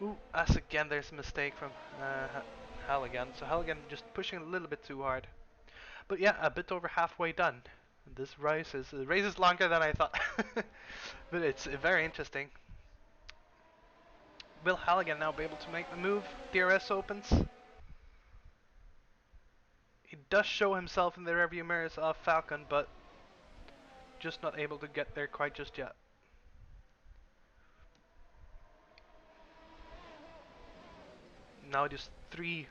Ooh, as again there's a mistake from Halligan. So Halligan just pushing a little bit too hard. But yeah, a bit over halfway done. This race is longer than I thought. But it's very interesting. Will Halligan now be able to make the move? DRS opens. He does show himself in the rearview mirrors of Falcon, but just not able to get there quite just yet. Now just 3/10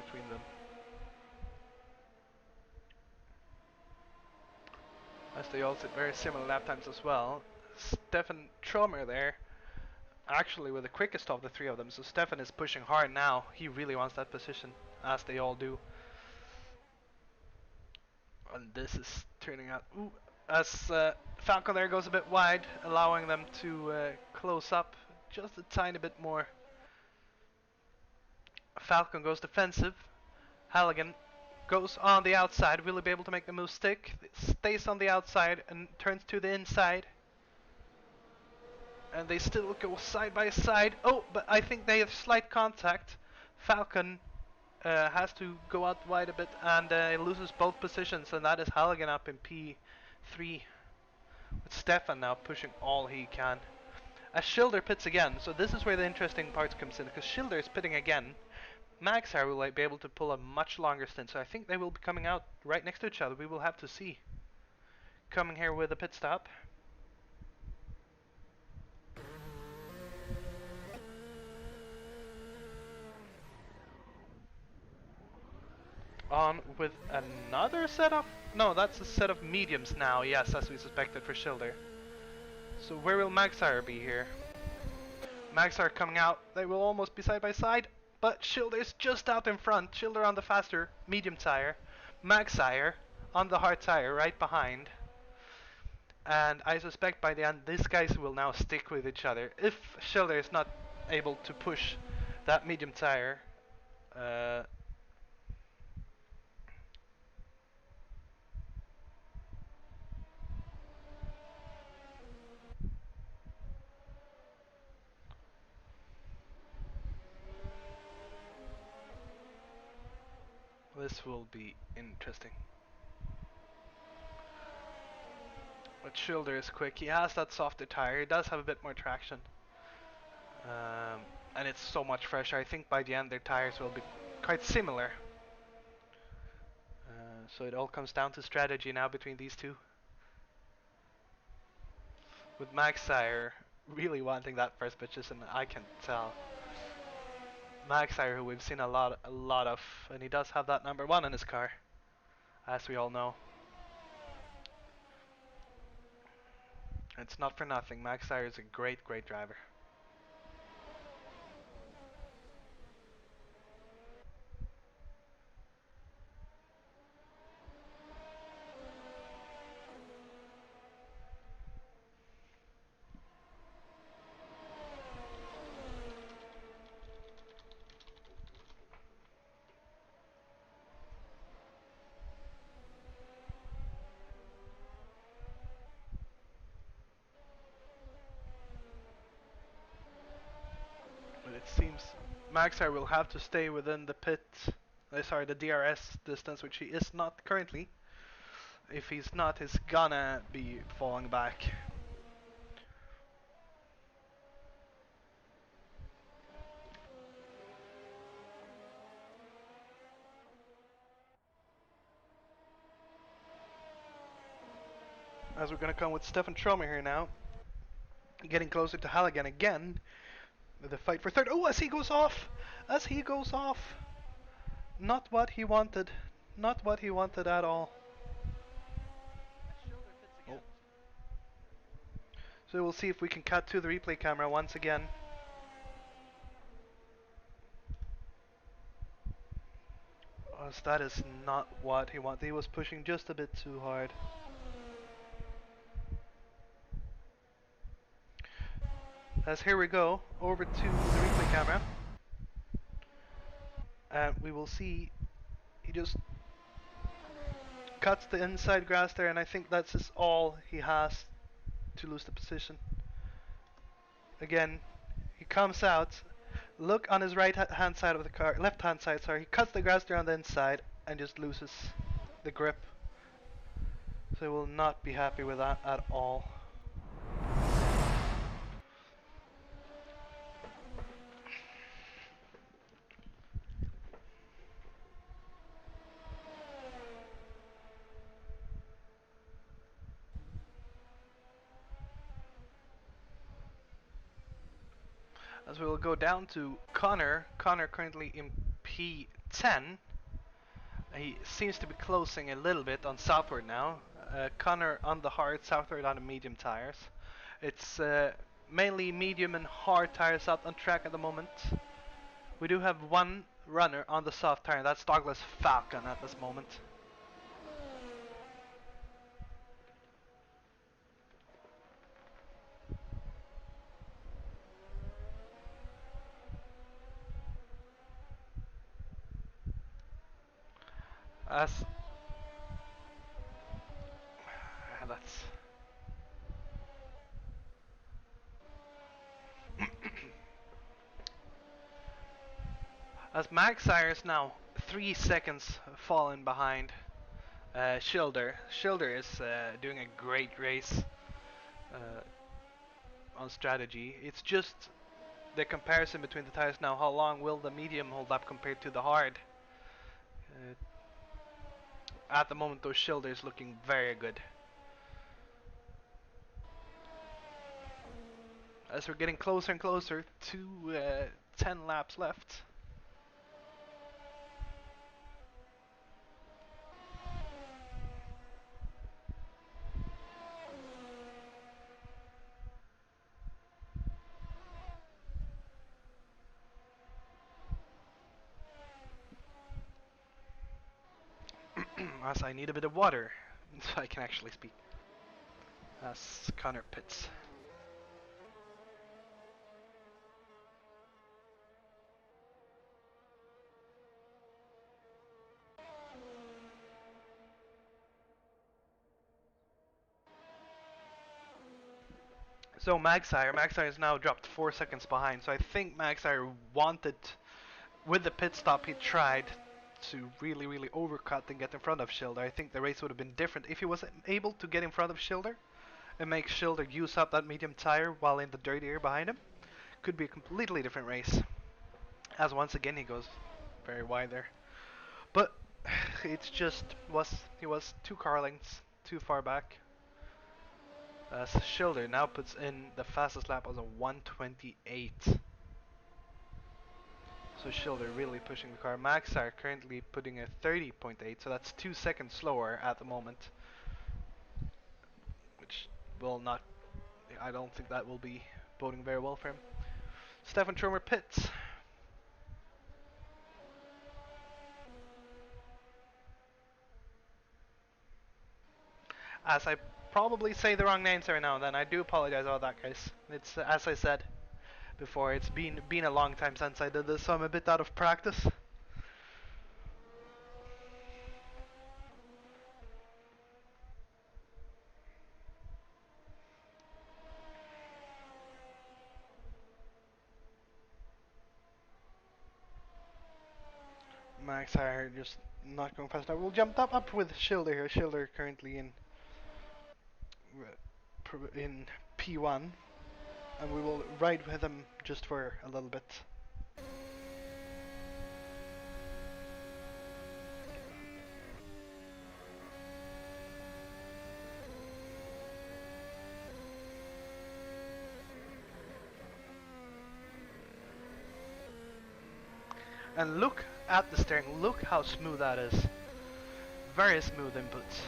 between them. As they all sit very similar lap times as well. Stefan Tromer there, actually with the quickest of the three of them. So Stefan is pushing hard now. He really wants that position, as they all do. And this is turning out. Ooh, as Falcon there goes a bit wide, allowing them to close up just a tiny bit more. Falcon goes defensive. Halligan goes on the outside. Will he be able to make the move stick? Stays on the outside and turns to the inside. And they still go side by side. Oh, but I think they have slight contact. Falcon has to go out wide a bit and loses both positions, and that is Halligan up in P3. With Stefan now pushing all he can. As Schilder pits again, so this is where the interesting part comes in, because Schilder is pitting again. Maxar will be able to pull a much longer stint, so I think they will be coming out right next to each other. We will have to see. Coming here with a pit stop. On with another set of... No, that's a set of mediums now, yes, as we suspected for Schilder. So where will Maxar be here? Maxar coming out, they will almost be side by side, but Schilder's just out in front. Schilder on the faster medium tire, Maxar on the hard tire right behind. And I suspect by the end these guys will now stick with each other. If Schilder is not able to push that medium tire, this will be interesting. But Schilder is quick. He has that softer tire. He does have a bit more traction. And it's so much fresher. I think by the end their tires will be quite similar. So it all comes down to strategy now between these two. With Maxire really wanting that first position, I can tell. Maxire, who we've seen a lot of, and he does have that number 1 in his car, as we all know. It's not for nothing. Maxire is a great driver. But it seems Maxar will have to stay within the pit, sorry, the DRS distance, which he is not currently. If he's not, he's gonna be falling back. As we're gonna come with Stefan Tromer here now. Getting closer to Halligan again. The fight for third. Oh, as he goes off! As he goes off! Not what he wanted. Not what he wanted at all. Oh. So we'll see if we can cut to the replay camera once again. As that is not what he wanted. He was pushing just a bit too hard. As here we go, over to the replay camera. And we will see he just cuts the inside grass there, and I think that's just all he has to lose the position. Again, he comes out. Look on his right hand side of the car, left hand side, sorry. He cuts the grass there on the inside and just loses the grip. They will not be happy with that at all. As we will go down to Connor. Connor currently in P10. He seems to be closing a little bit on southward now. Connor on the hard, southward on the medium tires. It's mainly medium and hard tires out on track at the moment. We do have one runner on the soft tire, that's Douglas Falcon at this moment. As that's as Magshire is now 3 seconds fallen behind Schilder. Schilder is doing a great race on strategy. It's just the comparison between the tires now. How long will the medium hold up compared to the hard? Uh, at the moment, though, Schilder is looking very good. As we're getting closer and closer to 10 laps left. As I need a bit of water so I can actually speak. As Connor pits. So Magshire is now dropped 4 seconds behind. So I think Magshire wanted, with the pit stop he tried to really overcut and get in front of Schilder. I think the race would have been different if he was able to get in front of Schilder and make Schilder use up that medium tire while in the dirty air behind him. Could be a completely different race. As once again he goes very wide there. But it's just he was 2 car lengths too far back. As Schilder now puts in the fastest lap as a 1:28. So Schilder really pushing the car. Max are currently putting a 30.8, so that's 2 seconds slower at the moment. Which will not, I don't think that will be boding very well for him. Stefan Tromer pits. As I probably say the wrong names every now and then, I do apologize about that, guys. It's as I said before, it's been a long time since I did this, so I'm a bit out of practice. Max are just not going fast enough. We'll jump up with Schilder here. Schilder currently in P1, and we will ride with him just for a little bit. And look at the steering, look how smooth that is. Very smooth inputs.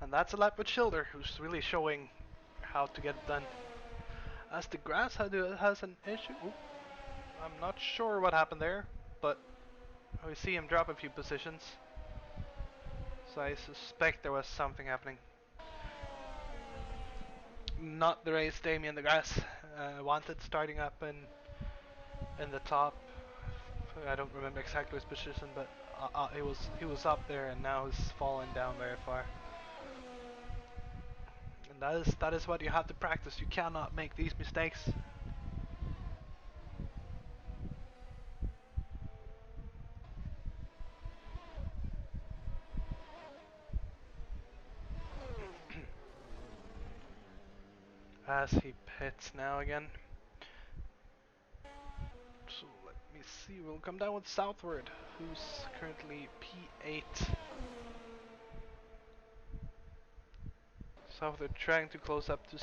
And that's a lap with Schilder, who's really showing how to get it done. As the grass has an issue. Ooh, I'm not sure what happened there, but we see him drop a few positions. So I suspect there was something happening. Not the race Damien the grass wanted, starting up in the top. I don't remember exactly his position, but he was up there and now he's fallen down very far. And that is what you have to practice. You cannot make these mistakes. As he pits now again. So let me see. We'll come down with Southward, who's currently P8. Southward trying to close up to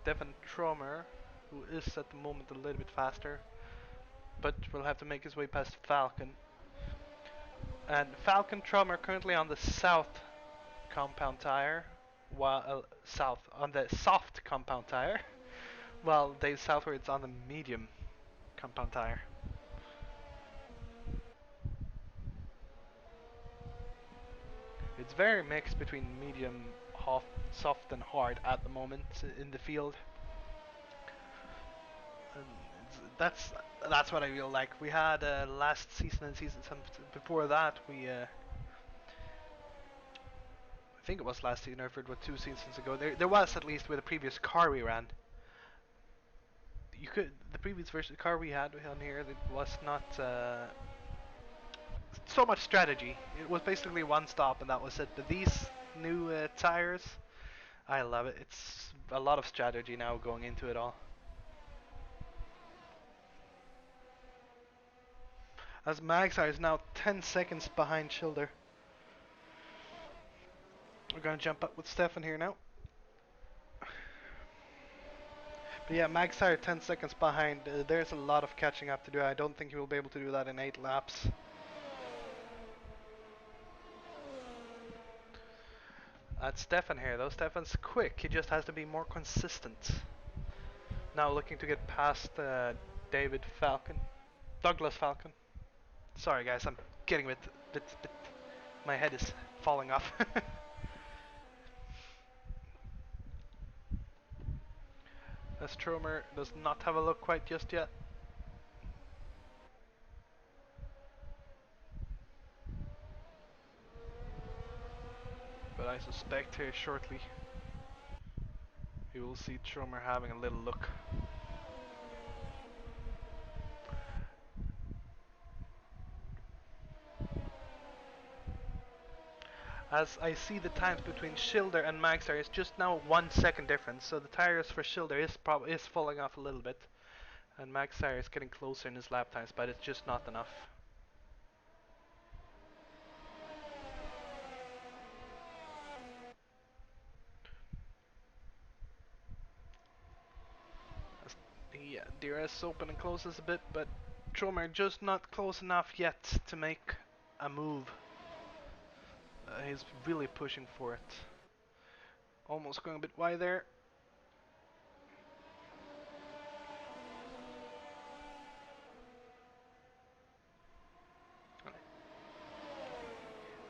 Stefan Tromer, who is at the moment a little bit faster, but will have to make his way past Falcon. And Falcon Tromer currently on the south compound tire, while south on the soft compound tire, while Dave Southward's on the medium compound tire. It's very mixed between medium, soft, and hard at the moment in the field. And that's what I really like. We had last season and season before that I think it was last season or if it was 2 seasons ago. There was at least with the previous car we ran. The previous version car we had on here, it was not so much strategy. It was basically one stop and that was it. But these new tires, I love it. It's a lot of strategy now going into it all. As Magsar is now 10 seconds behind Schilder. We're gonna jump up with Stefan here now. But yeah, Magsar 10 seconds behind. There's a lot of catching up to do. I don't think he will be able to do that in 8 laps. That's Stefan here though. Stefan's quick. He just has to be more consistent. Now looking to get past David Falcon. Douglas Falcon. Sorry guys, I'm getting a bit my head is falling off. As Tromer does not have a look quite just yet. But I suspect here shortly you will see Tromer having a little look. As I see the times between Schilder and Magstar is just now 1 second difference, so the tires for Schilder is falling off a little bit, and Magstar is getting closer in his lap times, but it's just not enough. As the DRS open and closes a bit, but Tromer just not close enough yet to make a move. He's really pushing for it. Almost going a bit wide there.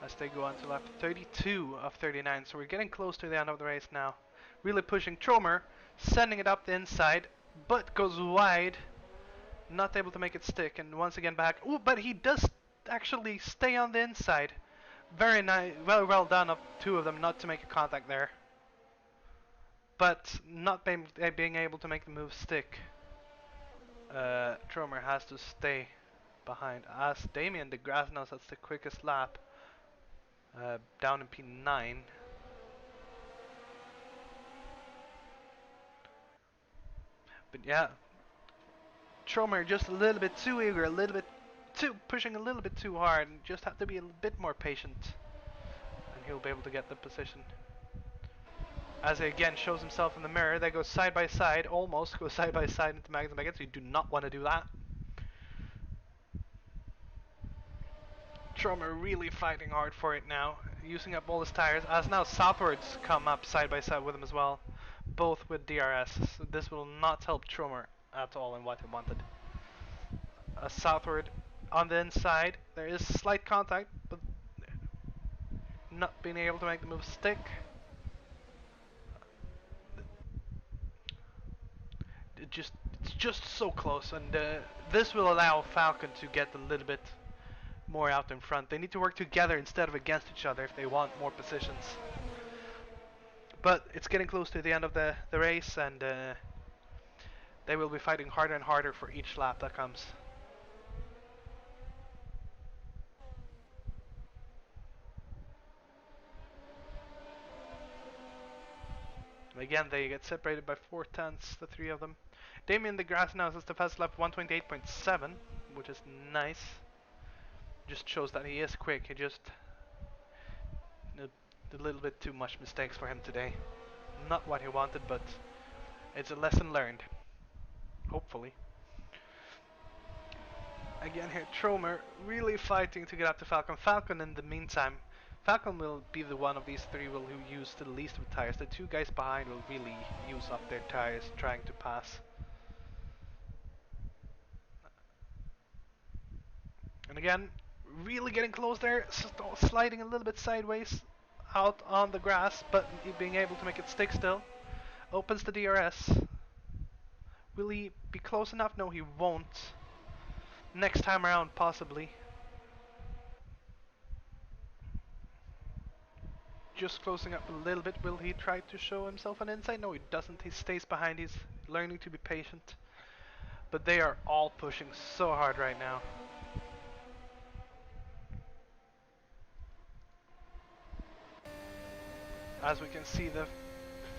As they go on to lap 32 of 39, so we're getting close to the end of the race now. Really pushing Tromer, sending it up the inside, but goes wide, not able to make it stick, and once again back. Oh, but he does actually stay on the inside. Very nice, well done of two of them not to make a contact there, but not being able to make the move stick. Tromer has to stay behind. As Damien DeGrasse knows that's the quickest lap. Down in P9. But yeah, Tromer just a little bit too eager, a little bit too pushing a little bit too hard, and just have to be a bit more patient, and he'll be able to get the position. As he again shows himself in the mirror, they go side by side, almost go side by side into Magnus Baguette, so you do not want to do that. Stromer really fighting hard for it now, using up all his tires, as now southwards come up side by side with him as well, both with DRS. So this will not help Stromer at all in what he wanted. Southward on the inside, there is slight contact, but not being able to make the move stick. It's just so close, and this will allow Falcon to get a little bit more out in front. They need to work together instead of against each other if they want more positions. But it's getting close to the end of the race, and they will be fighting harder and harder for each lap that comes. Again, they get separated by 4/10, the three of them. Damien DeGrasse now has the fast lap 128.7, which is nice. Just shows that he is quick. He just a little bit too much mistakes for him today. Not what he wanted, but it's a lesson learned. Hopefully. Again here, Tromer really fighting to get up to Falcon. Falcon in the meantime, Falcon will be the one of these three who use the least of tires. The two guys behind will really use up their tires trying to pass. And again, really getting close there, sliding a little bit sideways out on the grass, but being able to make it stick still. Opens the DRS. Will he be close enough? No, he won't. Next time around, possibly. Just closing up a little bit. Will he try to show himself an inside? No, he doesn't. He stays behind. He's learning to be patient. But they are all pushing so hard right now. As we can see the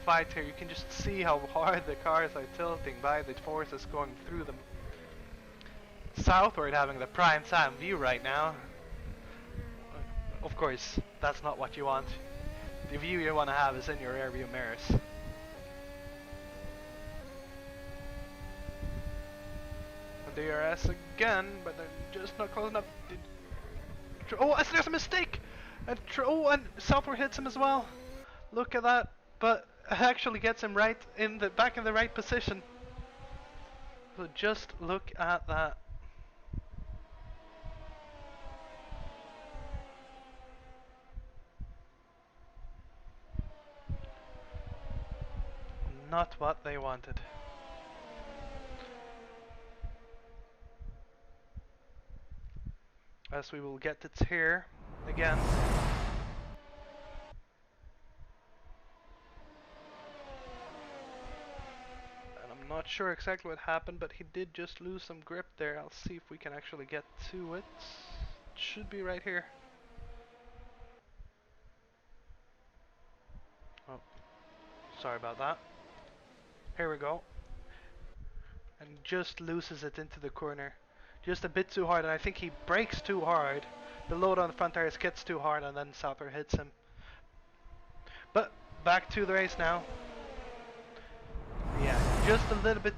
fight here, you can just see how hard the cars are tilting by, the forces going through them. Southward having the prime time view right now. Of course, that's not what you want. The view you want to have is in your rear view mirrors. DRS again, but they're just not close enough. Oh, there's a mistake! And Southward hits him as well. Look at that, but actually gets him right in the back in the right position. So just look at that. Not what they wanted. As we will get it here again. And I'm not sure exactly what happened, but he did just lose some grip there. I'll see if we can actually get to it. It should be right here. Oh, sorry about that. Here we go. And just loses it into the corner. Just a bit too hard, and I think he brakes too hard. The load on the front tires gets too hard, and then Southward hits him. But back to the race now. Yeah, just a little bit.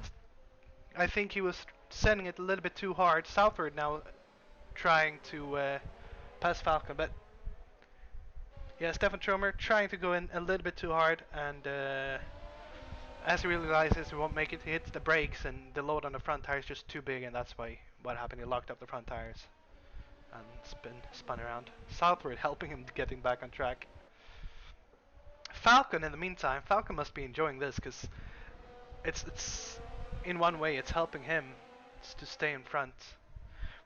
I think he was sending it a little bit too hard. Southward now trying to pass Falcon, but yeah, Stefan Tromer trying to go in a little bit too hard, and as he realizes he won't make it, he hits the brakes, and the load on the front tire is just too big, and that's why what happened. He locked up the front tires and spun around. Southward helping him getting back on track. Falcon, in the meantime, Falcon must be enjoying this because it's in one way it's helping him to stay in front.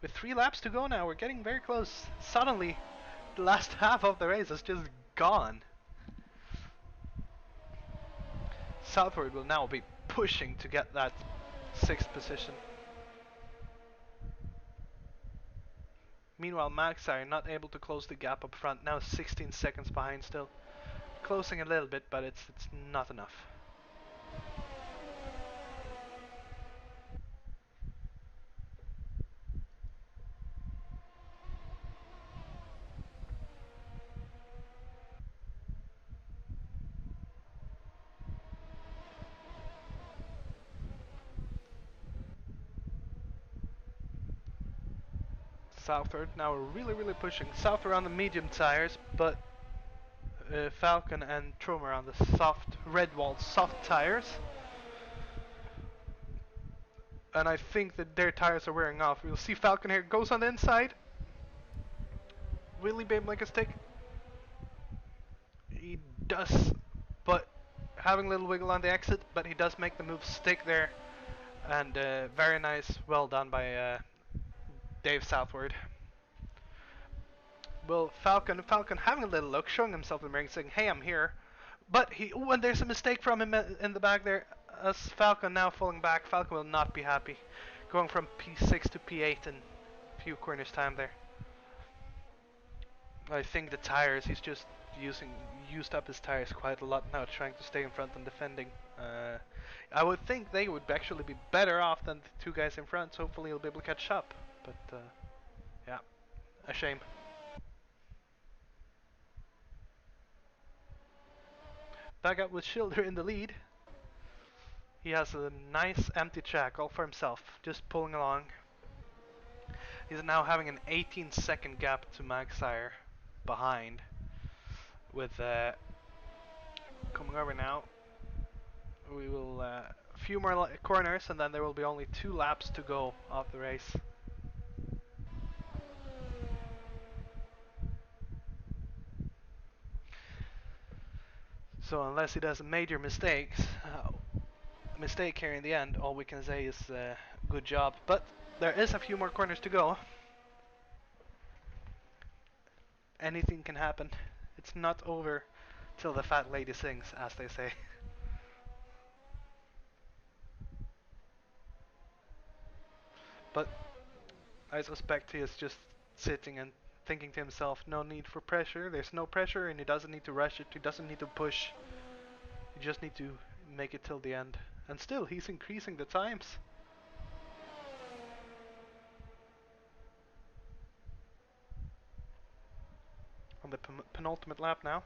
With 3 laps to go now, we're getting very close. Suddenly, the last half of the race is just gone. Southward will now be pushing to get that 6th position. Meanwhile, Max are not able to close the gap up front, now 16 seconds behind still. Closing a little bit, but it's not enough. Southward now really pushing south around the medium tires, but Falcon and Tromer on the soft red wall soft tires. And I think that their tires are wearing off. We'll see Falcon here goes on the inside. Will he be able to make a stick? He does, but having a little wiggle on the exit, but he does make the move stick there. And very nice, well done by Dave Southward. Well, Falcon having a little look, showing himself in the ring, saying, "Hey, I'm here." But when there's a mistake from him in the back there, as Falcon now falling back, Falcon will not be happy, going from P6 to P8 in a few corners time there. I think the tires, he's just used up his tires quite a lot now, trying to stay in front and defending. I would think they would actually be better off than the two guys in front, so hopefully he'll be able to catch up. But yeah, a shame. Back up with Schilder in the lead. He has a nice empty track all for himself, just pulling along. He's now having an 18-second gap to Magsire behind, with coming over now. We will a few more corners, and then there will be only 2 laps to go of the race. So unless he does major mistake here in the end, all we can say is good job. But there is a few more corners to go. Anything can happen. It's not over till the fat lady sings, as they say. But I suspect he is just sitting and thinking to himself, no need for pressure, there's no pressure, and he doesn't need to rush it, he doesn't need to push. You just need to make it till the end. And still, he's increasing the times. On the penultimate lap now.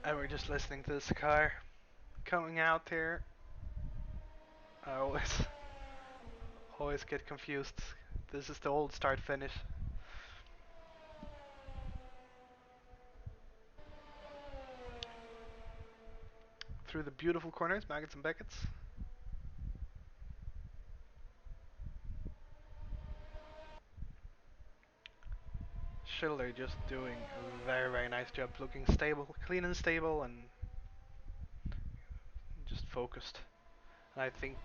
And we're just listening to this car coming out here. I always get confused. This is the old start finish. Through the beautiful corners, Maggots and Beckett's. Schilder just doing a very nice job, looking stable, clean and stable, and just focused. And I think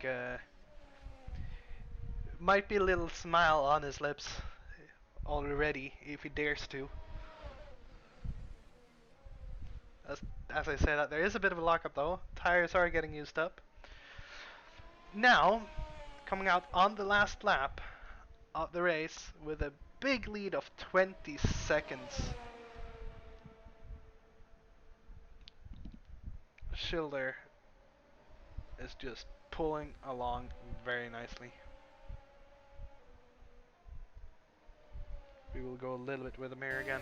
might be a little smile on his lips already if he dares to. As I say that, there is a bit of a lockup though. Tires are getting used up. Now, coming out on the last lap of the race with a big lead of 20 seconds. Schilder is just pulling along very nicely. We will go a little bit with him here again.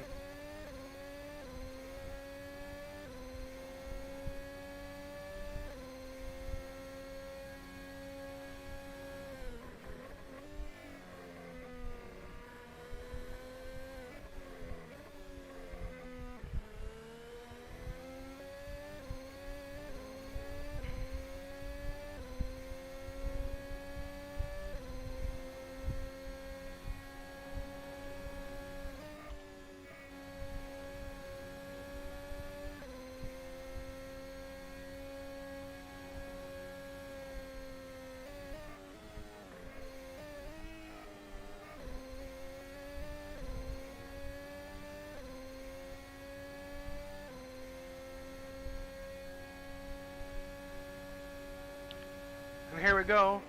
And here we go.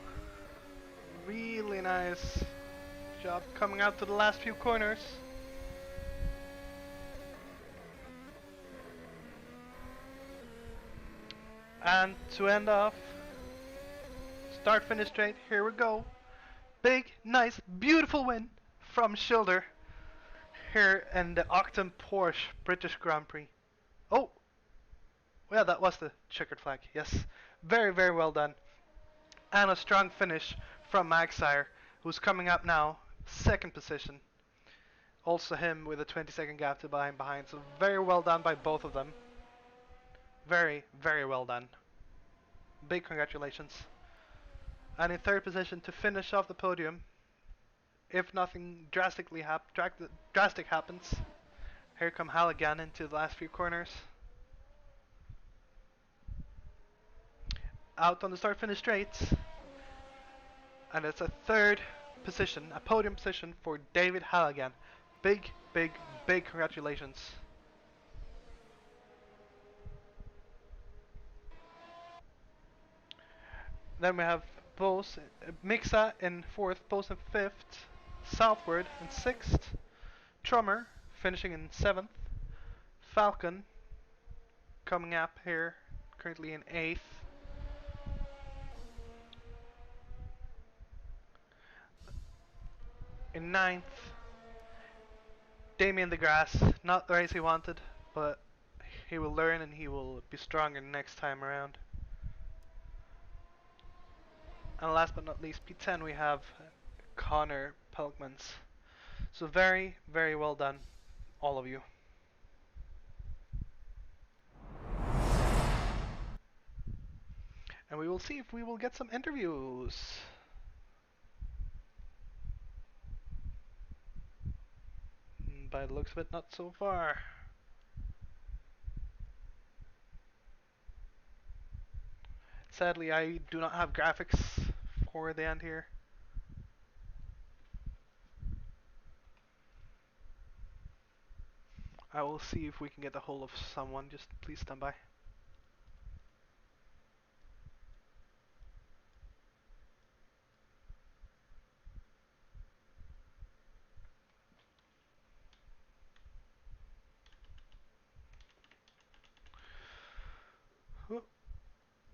Really nice job coming out to the last few corners. And to end off, start finish straight, here we go. Big, nice, beautiful win from Schilder here in the Octon Porsche British Grand Prix. Oh, yeah, that was the checkered flag. Yes, very, very well done. And a strong finish from Magsire, who's coming up now, second position. Also him with a 20-second gap to behind. So very well done by both of them. Very, very well done. Big congratulations. And in third position to finish off the podium, if nothing drastic happens, here come Halligan into the last few corners. Out on the start-finish straights. And it's a third position, a podium position for David Halligan. Big, big, big congratulations. Then we have Bose, Mixa in fourth, Bose in fifth, Southward in sixth, Trummer finishing in seventh, Falcon coming up here, currently in eighth. In ninth, Damien DeGrasse, not the race he wanted, but he will learn and he will be stronger next time around. And last but not least, P10, we have Connor Pelkmans. So very, very well done, all of you. And we will see if we will get some interviews. By the looks of it, not so far. Sadly, I do not have graphics for the end here. I will see if we can get a hold of someone. Just please stand by.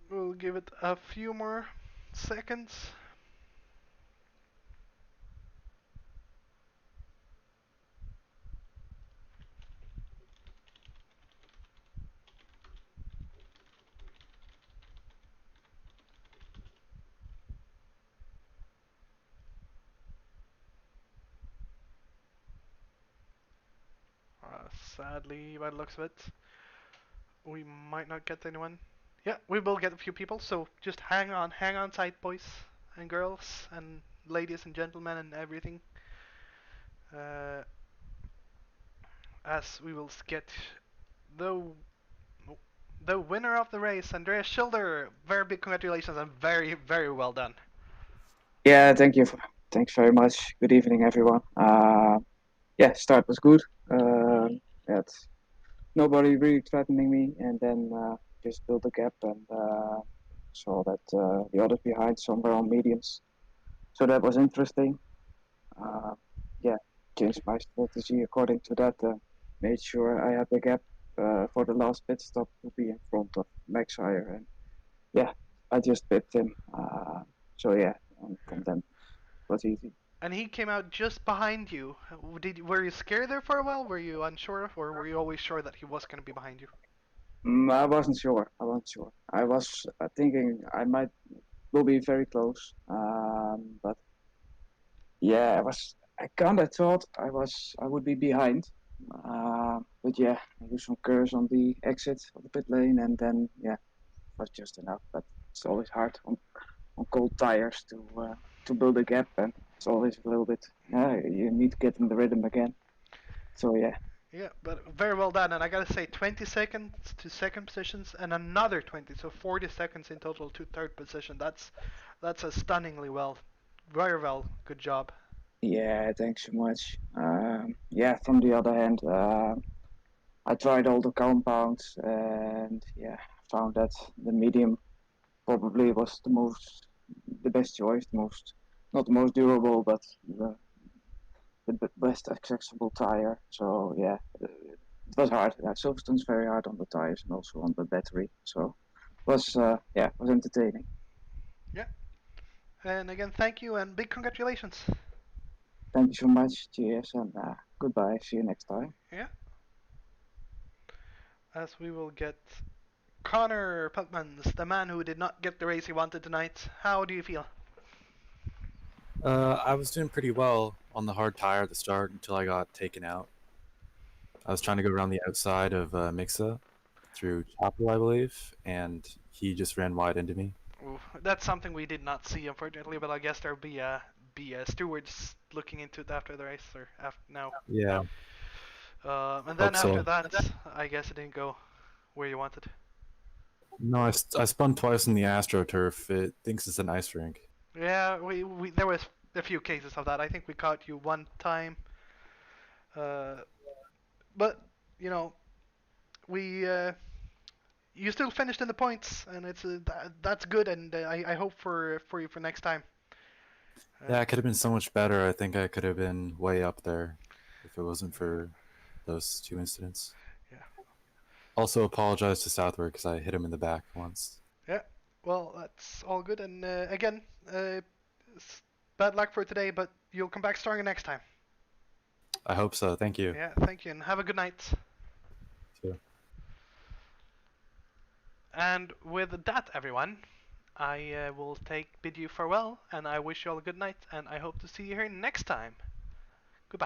We'll give it a few more seconds. Sadly, by the looks of it, we might not get anyone. Yeah, we will get a few people, so just hang on tight, boys and girls, and ladies and gentlemen, and everything. Uh, as we will get the the winner of the race, Andreas Schilder. Very big congratulations and very, very well done. Yeah, thanks very much. Good evening, everyone. Yeah, start was good. Yeah, nobody really threatening me, and then just built a gap and saw that the others behind somewhere on mediums. So that was interesting. Uh, yeah, changed my strategy according to that. Made sure I had the gap for the last pit stop to be in front of Maxire, and yeah, I just pipped him. So yeah, and from then it was easy. And he came out just behind you. Were you scared there for a while? Were you unsure, or were you always sure that he was going to be behind you? I wasn't sure. I wasn't sure. I was thinking I might will be very close. But yeah, I kind of thought I would be behind. But yeah, I used some curves on the exit of the pit lane, and then yeah, it was just enough. But it's always hard on cold tires to build a gap, and it's always a little bit. You need to get in the rhythm again. So yeah. Yeah, but very well done. And I gotta say, 20 seconds to second positions, and another 20, so 40 seconds in total to third position. That's a stunningly well, very well. Good job. Yeah, thanks so much. Yeah, from the other hand, I tried all the compounds and yeah, found that the medium probably was the best choice, not the most durable, but the best accessible tire. So yeah, it was hard. Yeah, Silverstone's very hard on the tires and also on the battery. So was entertaining. Yeah. And again, thank you and big congratulations. Thank you so much. Cheers and goodbye. See you next time. Yeah. As we will get Connor Putmans, the man who did not get the race he wanted tonight. How do you feel? I was doing pretty well on the hard tire at the start until I got taken out. I was trying to go around the outside of Mixa through Chapel, I believe, and he just ran wide into me. Ooh, that's something we did not see, unfortunately, but I guess there'll be stewards looking into it after the race or after now. Yeah, And then hope after so. that, I guess it didn't go where you wanted. No, I spun twice on the AstroTurf. It thinks it's an ice rink. Yeah, we there was a few cases of that. I think we caught you one time. But you know, we you still finished in the points, and that's good. And I hope for you for next time. Yeah, it could have been so much better. I think I could have been way up there if it wasn't for those two incidents. Yeah. Also, apologize to Southward because I hit him in the back once. Yeah. Well, that's all good. And again, bad luck for today, but you'll come back stronger next time. I hope so. Thank you. Yeah. Thank you, and have a good night. Too. And with that, everyone, I will bid you farewell, and I wish you all a good night, and I hope to see you here next time.